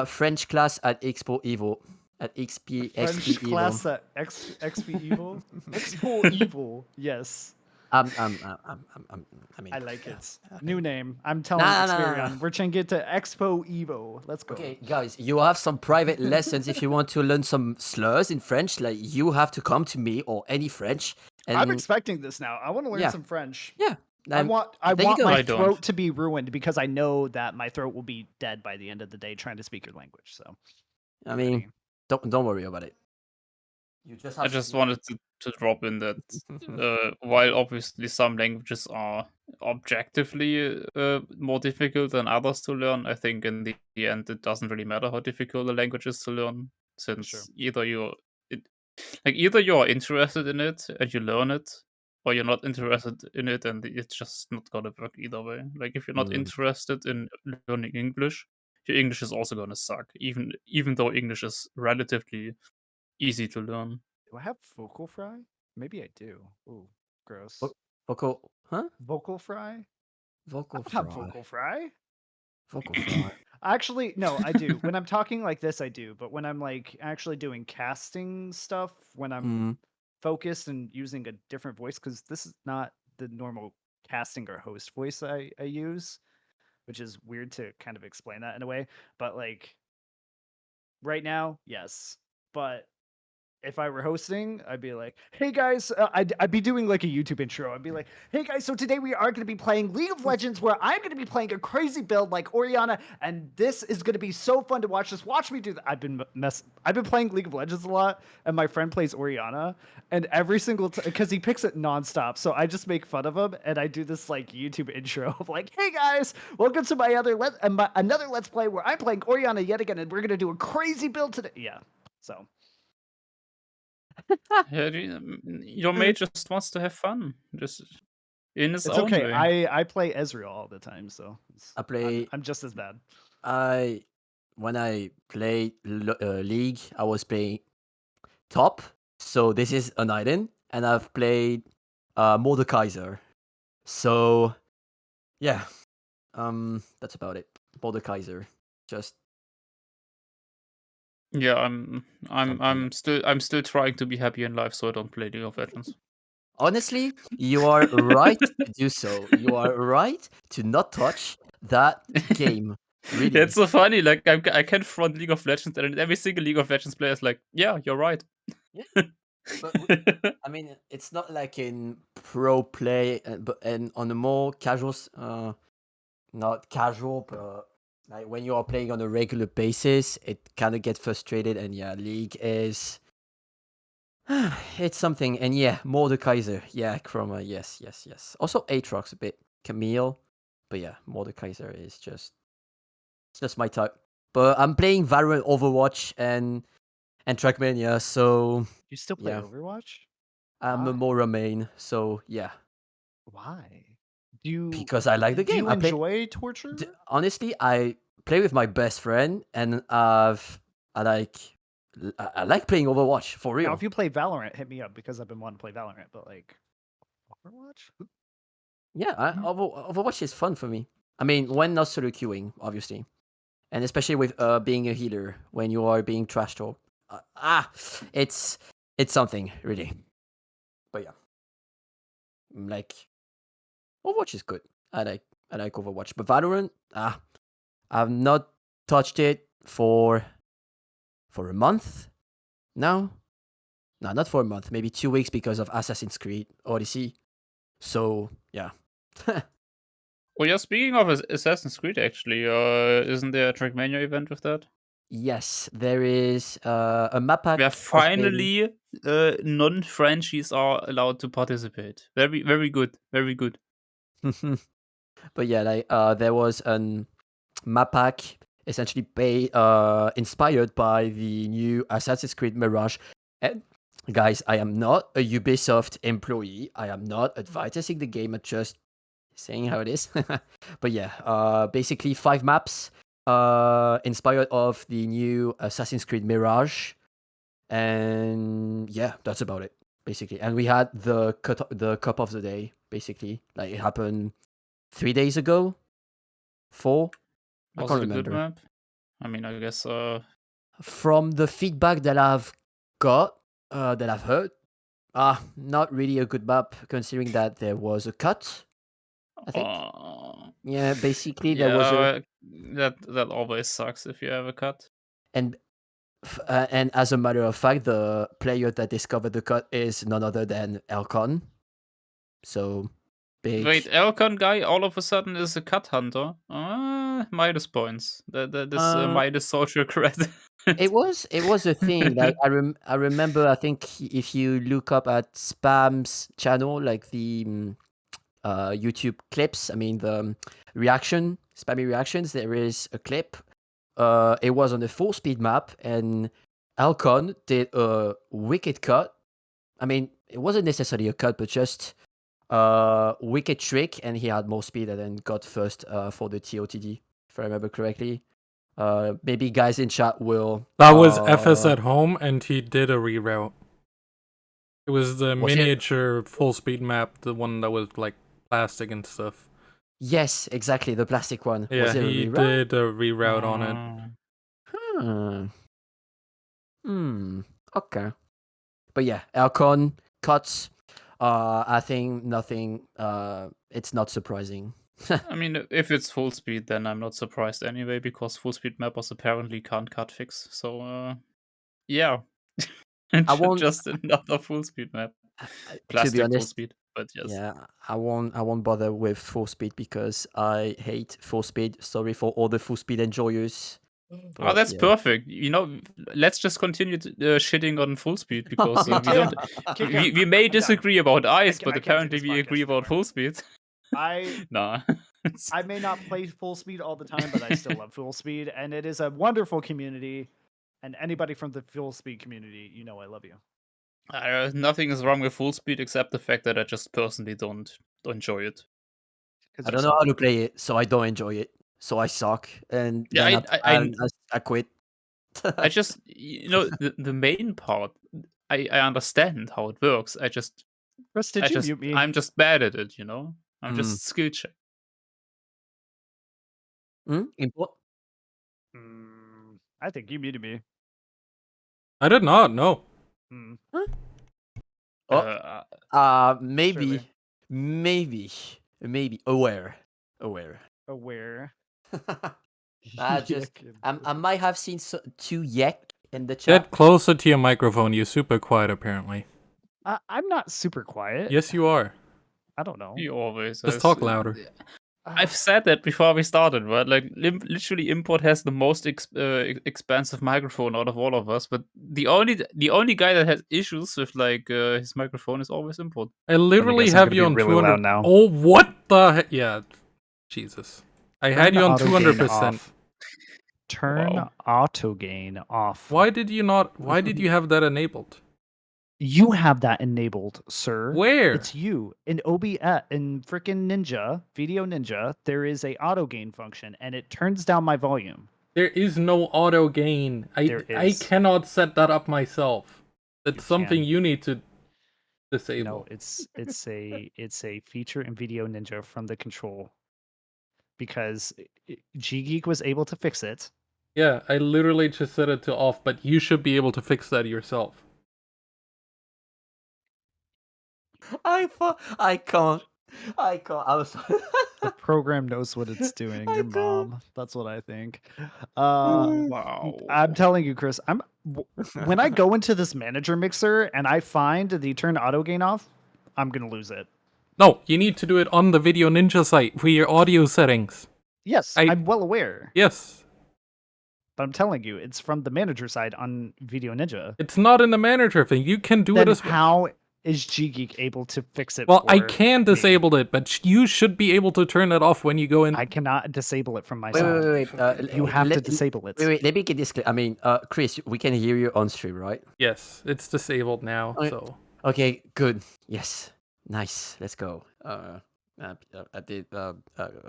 French class at Expo Evo at XP French Evo. class at XP Evo, Expo Evo. Yes, I mean, I like yeah. it. Okay. New name. I'm telling Nah, nah, nah, nah, nah. Experian. We're changing it to Expo Evo. Let's go. Okay, guys, you have some private lessons if you want to learn some slurs in French. Like you have to come to me or any French, I'm and expecting this now. I want to learn yeah, some French. yeah. I want There you go. my I don't. throat to be ruined because I know that my throat will be dead by the end of the day trying to speak your language. So I I'm mean, ready. don't worry about it. You just I have just to. wanted to drop in that while obviously some languages are objectively more difficult than others to learn, I think in the end it doesn't really matter how difficult the language is to learn, For sure. since it, either you're interested in it and you learn it, or you're not interested in it and it's just not gonna work either way. Like if you're not Mm. interested in learning English, your English is also gonna suck, even though English is relatively easy to learn. Do I have vocal fry? Maybe I do. Ooh, gross. Vo- Vocal, huh? Vocal fry? I Vocal don't have fry. vocal fry. Vocal fry. Actually, no, I do. When I'm talking like this, I do. But when I'm like actually doing casting stuff, when I'm Mm. focused and using a different voice, because this is not the normal casting or host voice I use, which is weird to kind of explain that in a way. But like right now, yes. But if I were hosting, I'd be like, "Hey guys," I'd be doing like a YouTube intro. I'd be like, "Hey guys, so today we are going to be playing League of Legends, where I'm going to be playing a crazy build like Orianna, and this is going to be so fun to watch. Just watch me do that." I've been playing League of Legends a lot, and my friend plays Orianna, and every single time because he picks it nonstop, so I just make fun of him, and I do this like YouTube intro of like, "Hey guys, welcome to my another Let's Play where I'm playing Orianna yet again, and we're going to do a crazy build today." Yeah, so. Yeah, your mate just wants to have fun, just in his It's own okay. way. I play Ezreal all the time, so I play. I'm just as bad. When I played League, I was playing top, So this is an island, and I've played Mordekaiser. So yeah, that's about it. Mordekaiser, just Yeah, I'm something. I'm still trying to be happy in life, so I don't play League of Legends. Honestly, you are right to do so. You are right to not touch that game. Really. It's so funny. Like I can front League of Legends, and every single League of Legends player is like, "Yeah, you're right." Yeah. But I mean, it's not like in pro play, but and on a more casual, not casual, but like when you are playing on a regular basis, it kind of gets frustrated. And yeah, League is it's something. And yeah, Mordekaiser, yeah, Chroma, yes. Also Aatrox a bit, Camille, but yeah, Mordekaiser is just my type. But I'm playing Valorant, Overwatch, and Trackmania, so You still play yeah. Overwatch? I'm a Why? Mora main, so yeah. Why? Do you Because I like the do game. you I play. enjoy Torture? Honestly, I play with my best friend, and I like playing Overwatch for Now, real. if you play Valorant, hit me up because I've been wanting to play Valorant. But like Overwatch, Yeah, Overwatch is fun for me. I mean, when not solo queuing, obviously, and especially with being a healer when you are being trash talked. It's something really. But yeah, like Overwatch is good. I like Overwatch, but Valorant, I've not touched it for a month now. No, not for a month. Maybe 2 weeks because of Assassin's Creed Odyssey. So yeah. Well, yeah. Speaking of Assassin's Creed, actually, isn't there a Trackmania event with that? Yes, there is a map pack Where has been. finally non-Frenchies are allowed to participate. Very, very good. Very good. But yeah, like there was an map pack essentially inspired by the new Assassin's Creed Mirage. And guys, I am not a Ubisoft employee. I am not advertising the game. I'm just saying how it is. But yeah, basically 5 maps inspired of the new Assassin's Creed Mirage. And yeah, that's about it basically. And we had the cup of the day basically. Like it happened 3 days ago. 4. I Was can't it a good remember. map? I mean, I guess. From the feedback that I've got, that I've heard, not really a good map considering that there was a cut. I think. Yeah, basically there was a Yeah, that always sucks if you have a cut. and and as a matter of fact, the player that discovered the cut is none other than Elcon. So big. Wait, Elcon guy all of a sudden is a cut hunter. Minus points. That is minus social credit. It was a thing. Like I remember. I think if you look up at Spam's channel, like the YouTube clips. I mean the spammy reactions. There is a clip. It was on a full speed map, and Alcon did a wicked cut. I mean, it wasn't necessarily a cut, but just a wicked trick, and he had more speed and then got first for the TOTD, if I remember correctly. Maybe guys in chat will. That was FS at home, and he did a reroute. It was the Was it? miniature full speed map, the one that was like plastic and stuff. Yes, exactly, the plastic one. Yeah, Was it he a reroute? did a reroute on it. Okay. But yeah, Alcon cuts. I think nothing. It's not surprising. I mean, if it's full speed, then I'm not surprised anyway, because full speed mappers apparently can't cut fix. So, yeah. I won't. Just another full speed map. To be Plastic full honest, speed, but yes. yeah, I won't bother with full speed because I hate full speed. Sorry for all the full speed enjoyers. Oh, But that's yeah. perfect. Let's just continue shitting on full speed because we don't. We may disagree about ice, but I can't do apparently this we agree podcast about anymore. full speed. Nah. I may not play full speed all the time, but I still love full speed, and it is a wonderful community. And anybody from the full speed community, you know I love you. Nothing is wrong with full speed except the fact that I just personally don't enjoy it. I don't know how to play it, so I don't enjoy it. So I suck, and Yeah, then I quit. I just the main part. I understand how it works. Chris, did you mute me? I'm just bad at it, you know. I'm Mm. just skill check. Import? I think you muted me. I did not. No. Hmm. Oh, maybe, Surely. maybe aware. Aware. I might have seen two yak in the chat. Get closer to your microphone. You're super quiet, apparently. I'm not super quiet. Yes, you are. I don't know. He always Just has, talk louder. I've said that before we started, right? Like, literally, Import has the most expensive microphone out of all of us. But the only guy that has issues with like his microphone is always Import. I literally guess I'm have gonna you be on really 200. loud now. Oh, what the heck? Yeah. Jesus. I had you on auto gain 200%. off. Turn Wow. auto gain off. Why did you have that enabled? You have that enabled, sir. Where? It's you. In OBS, in frickin' Ninja, Video Ninja, there is a auto gain function, and it turns down my volume. There is no auto gain. There I is. cannot set that up myself. That's You something can. you need to disable. No, it's a feature in Video Ninja from the control. Because G Geek was able to fix it. Yeah, I literally just set it to off, but you should be able to fix that yourself. I can't. I was. The program knows what it's doing. I Your can't. mom. That's what I think. Wow. I'm telling you, Chris. When I go into this manager mixer and I find the turn auto gain off, I'm gonna lose it. No, you need to do it on the Video Ninja site for your audio settings. Yes, I'm well aware. Yes. But I'm telling you, it's from the manager side on Video Ninja. It's not in the manager thing. You can do Then it as well. how is G Geek able to fix it? Well, I for can me? disable it, but you should be able to turn it off when you go in. I cannot disable it from my Wait, side. wait. You have to disable it. Wait. Let me get this clear. I mean, Chris, we can hear you on stream, right? Yes, it's disabled now. Okay. So Okay, good. Yes, nice. Let's go. I did a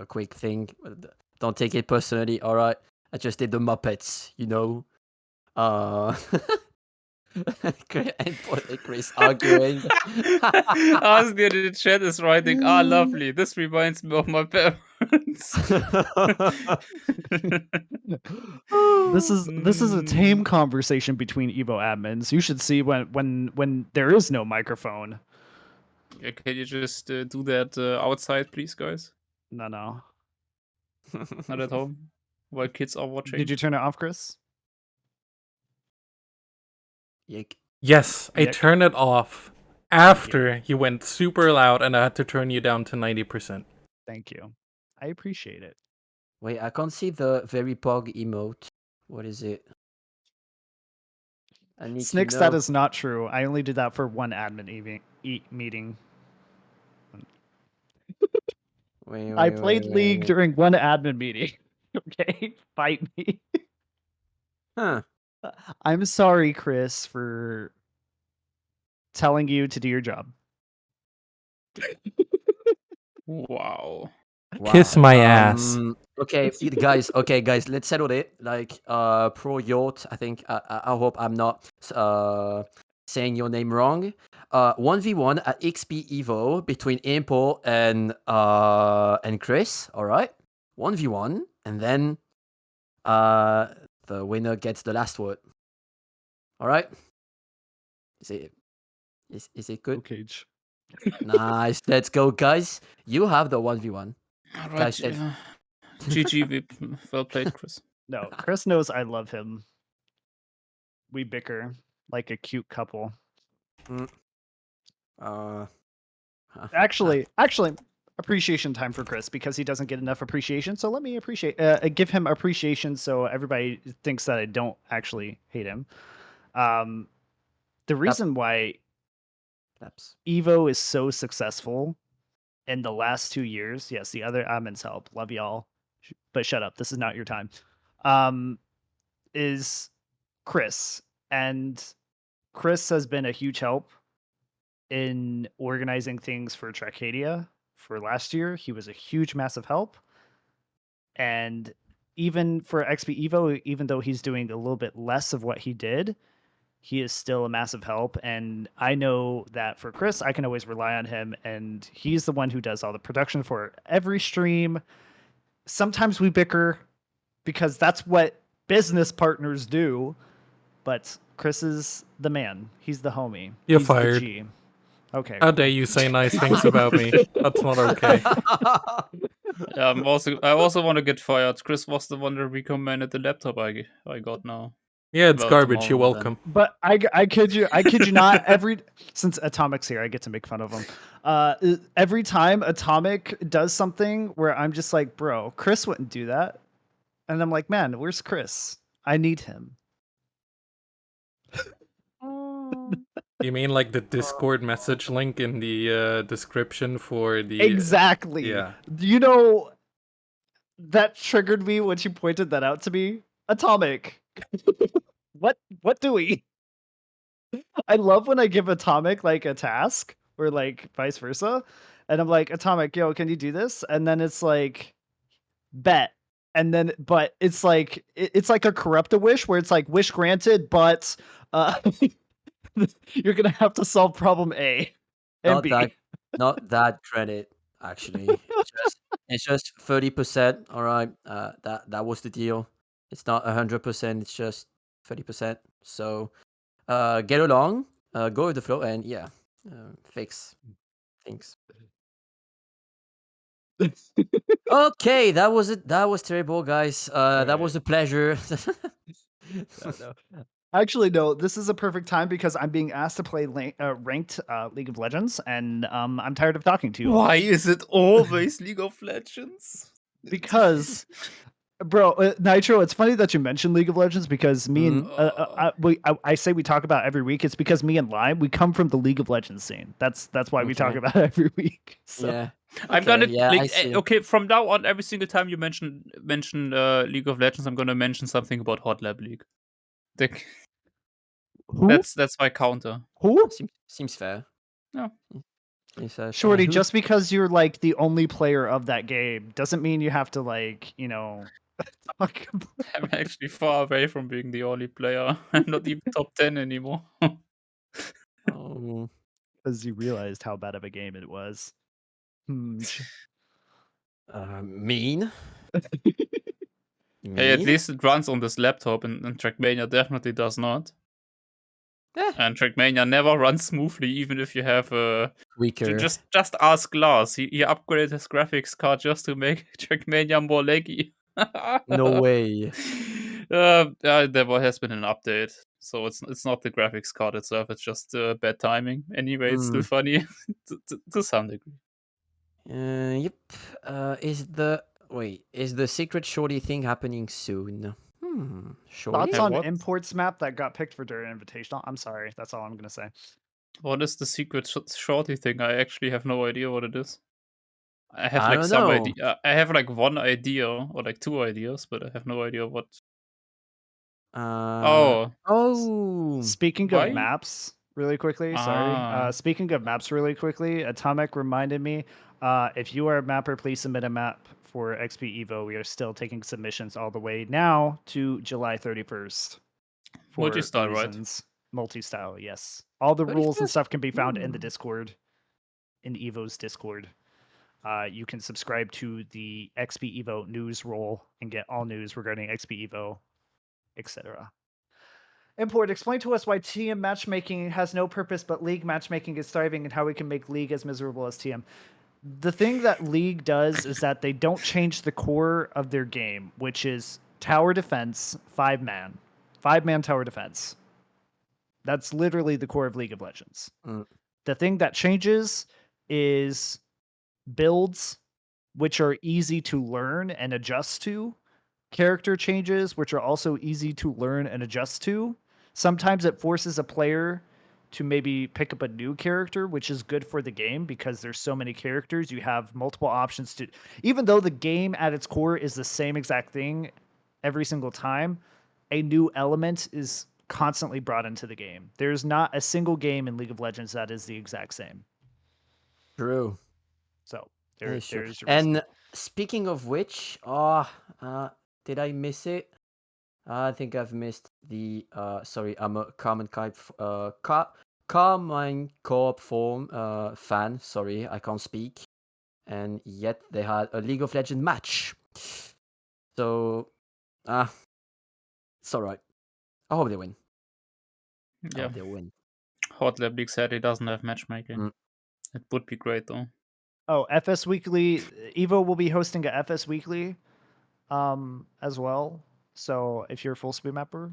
quick thing. Don't take it personally. All right. I just did the Muppets. You know. And Chris arguing. Asli in the chat is writing, lovely. This reminds me of my parents. This is a tame conversation between Evo admins. You should see when there is no microphone. Yeah, can you just do that outside, please, guys? No. Not at home, while kids are watching. Did you turn it off, Chris? Yick. yes, I Nick? turned it off after you went super loud, and I had to turn you down to 90%. Thank you. I appreciate it. Wait, I can't see the very pog emote. What is it? I need Snicks, to know. that is not true. I only did that for one admin meeting. I played League during one admin meeting. Okay, fight me. Huh. I'm sorry, Chris, for telling you to do your job. Wow. Kiss my ass. Okay, guys. Okay, guys. Let's settle it. Like, Pro Yacht. I think. I hope I'm not saying your name wrong. 1v1 at XP Evo between Impo and Chris. All right. 1v1, and then the winner gets the last word. All right. Is it good? Okay. Nice. Let's go, guys. You have the 1v1. All Guys, right. GG. Well played, Chris. No, Chris knows I love him. We bicker like a cute couple. Actually, appreciation time for Chris because he doesn't get enough appreciation. So let me give him appreciation so everybody thinks that I don't actually hate him. The reason why Evo is so successful in the last 2 years, yes, the other admins help. Love y'all. But shut up. This is not your time. Is Chris. And Chris has been a huge help in organizing things for Trackmania for last year. He was a huge, massive help. And even for XP Evo, even though he's doing a little bit less of what he did, he is still a massive help. And I know that for Chris, I can always rely on him, and he's the one who does all the production for every stream. Sometimes we bicker because that's what business partners do, but Chris is the man. He's the homie. You're He's the fired. G. Okay. How cool. dare you say nice things about me? That's not okay. Yeah, I also want to get fired. Chris was the one that recommended the laptop I got now. Yeah, it's Well, garbage. You're tomorrow then. welcome. But I kid you not. Since Atomic's here, I get to make fun of him. Every time Atomic does something where I'm just like, bro, Chris wouldn't do that, and I'm like, man, where's Chris? I need him. You mean like the Discord message link in the description for the... Exactly. Yeah. You know, that triggered me when you pointed that out to me. Atomic. What do we? I love when I give Atomic like a task or like vice versa. And I'm like, Atomic, yo, can you do this? And then it's like, bet. And then, but it's like a corrupt wish where it's like wish granted, but you're gonna have to solve problem A and Not B. not that credit, actually. It's just 30%. All right. That was the deal. It's not 100%. It's just 30%. So, get along, go with the flow, and yeah, fix things. Okay, that was it. That was terrible, guys. That was a pleasure. No. Actually, no. This is a perfect time because I'm being asked to play ranked League of Legends, and I'm tired of talking to you. Why is it always League of Legends? Because, bro, Nitro, it's funny that you mentioned League of Legends because me and I say we talk about it every week. It's because me and Lime, we come from the League of Legends scene. That's why we talk Okay. about it every week. So. Yeah. I'm gonna Okay, yeah, I like see. okay, from now on, every single time you mention League of Legends, I'm gonna mention something about Hot Lab League. Like, Who? that's my counter. Who? Seems fair. Yeah. Seems fair. Shorty, Who- just because you're like the only player of that game doesn't mean you have to like, talk about I'm actually far away from being the only player. I'm not even top 10 anymore. Oh, because you realized how bad of a game it was. mean. Hey, at Mean? least it runs on this laptop, and Trackmania definitely does not. Eh, And Trackmania never runs smoothly, even if you have weaker. just ask Lars. He upgraded his graphics card just to make Trackmania more laggy. No way. There has been an update, so it's not the graphics card itself. It's just bad timing. Anyway, it's still funny to some degree. Yep. Is the secret shorty thing happening soon? Shorty? Thoughts Hey, on what? imports map that got picked for during Invitational? I'm sorry, that's all I'm gonna say. What is the secret shorty thing? I actually have no idea what it is. I have I like don't some know. idea. I have like one idea or like two ideas, but I have no idea what. Oh, Speaking why? of maps, really quickly, sorry. Ah. Speaking of maps, really quickly, Atomic reminded me, if you are a mapper, please submit a map for XP Evo. We are still taking submissions all the way now to July 31st. For Multi-style, right? reasons. Multi-style, yes. All the rules and 31st? stuff can be found in the Discord, in Evo's Discord. You can subscribe to the XP Evo news roll and get all news regarding XP Evo, etc. Import, explain to us why TM matchmaking has no purpose, but League matchmaking is thriving, and how we can make League as miserable as TM. The thing that League does is that they don't change the core of their game, which is tower defense, 5-man tower defense. That's literally the core of League of Legends. The thing that changes is builds, which are easy to learn and adjust to, character changes, which are also easy to learn and adjust to. Sometimes it forces a player to maybe pick up a new character, which is good for the game because there's so many characters. You have multiple options to, even though the game at its core is the same exact thing every single time, a new element is constantly brought into the game. There's not a single game in League of Legends that is the exact same. True. So That is true. there's your reason. And speaking of which, did I miss it? I think I've missed the sorry, I'm a common co-op form fan. Sorry, I can't speak. And yet they had a League of Legends match. So, it's alright. I hope they win. I Yeah. hope they win. Hot Lab League said he doesn't have matchmaking. Mm. It would be great though. Oh, FS Weekly. Evo will be hosting a FS Weekly as well. So if you're a full speed mapper,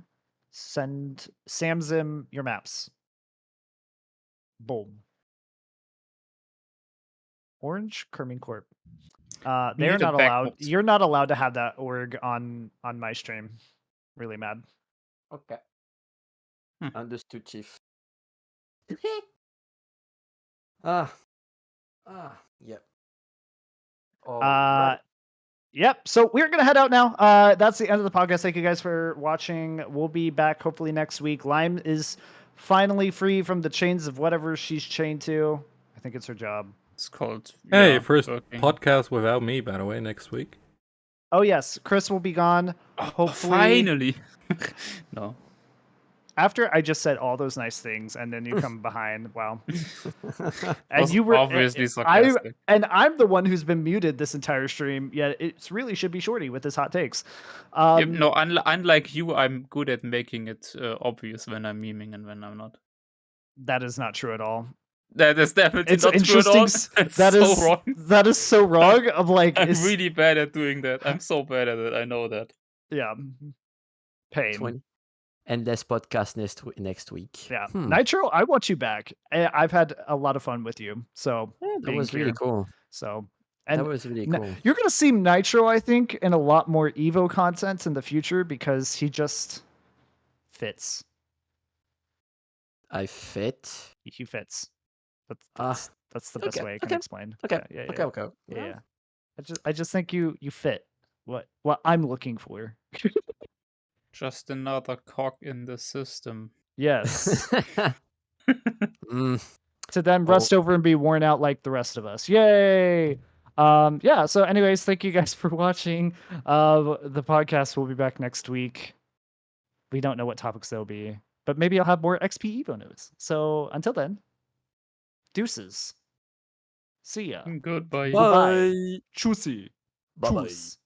send Samzim your maps. Boom. Orange Kerming Corp. We They're need a not allowed. backbox. You're not allowed to have that org on my stream. Really mad. Okay. Hmm. Understood, Chief. Ah. Yep. Alright. Yep. So we're gonna head out now. That's the end of the podcast. Thank you guys for watching. We'll be back hopefully next week. Lime is finally free from the chains of whatever she's chained to. I think it's her job. It's called. Hey, yeah, first working. podcast without me, by the way, next week. Oh yes, Chris will be gone. Oh, Hopefully, finally. No. after I just said all those nice things, and then you come behind. Wow. And Was you were obviously sarcastic. I'm the one who's been muted this entire stream. Yet it really should be Shorty with his hot takes. Yeah, no, unlike you, I'm good at making it obvious when I'm memeing and when I'm not. That is not true at all. That is definitely It's not true at all. interesting. That's That so is wrong. that is so wrong. I'm like, I'm really bad at doing that. I'm so bad at it. I know that. yeah, pain. 20. Endless podcast next week. Yeah, Nitro, I want you back. I've had a lot of fun with you. So Yeah, that being was really here. cool. So That was really cool. You're gonna see Nitro, I think, in a lot more Evo content in the future because he just fits. I fit. He fits. Ah, That's the best okay, way I can okay, explain. Okay. Yeah. Okay. Yeah. I just think you fit what I'm looking for. Just another cog in the system. Yes. Mm, To then rust over and be worn out like the rest of us. Yay! Yeah, so anyways, thank you guys for watching. The podcast will be back next week. We don't know what topics there'll be, but maybe I'll have more XP Evo news. So until then, deuces. See ya. Goodbye. Goodbye. Bye. Tschüssi. Bye-bye. Tschüss.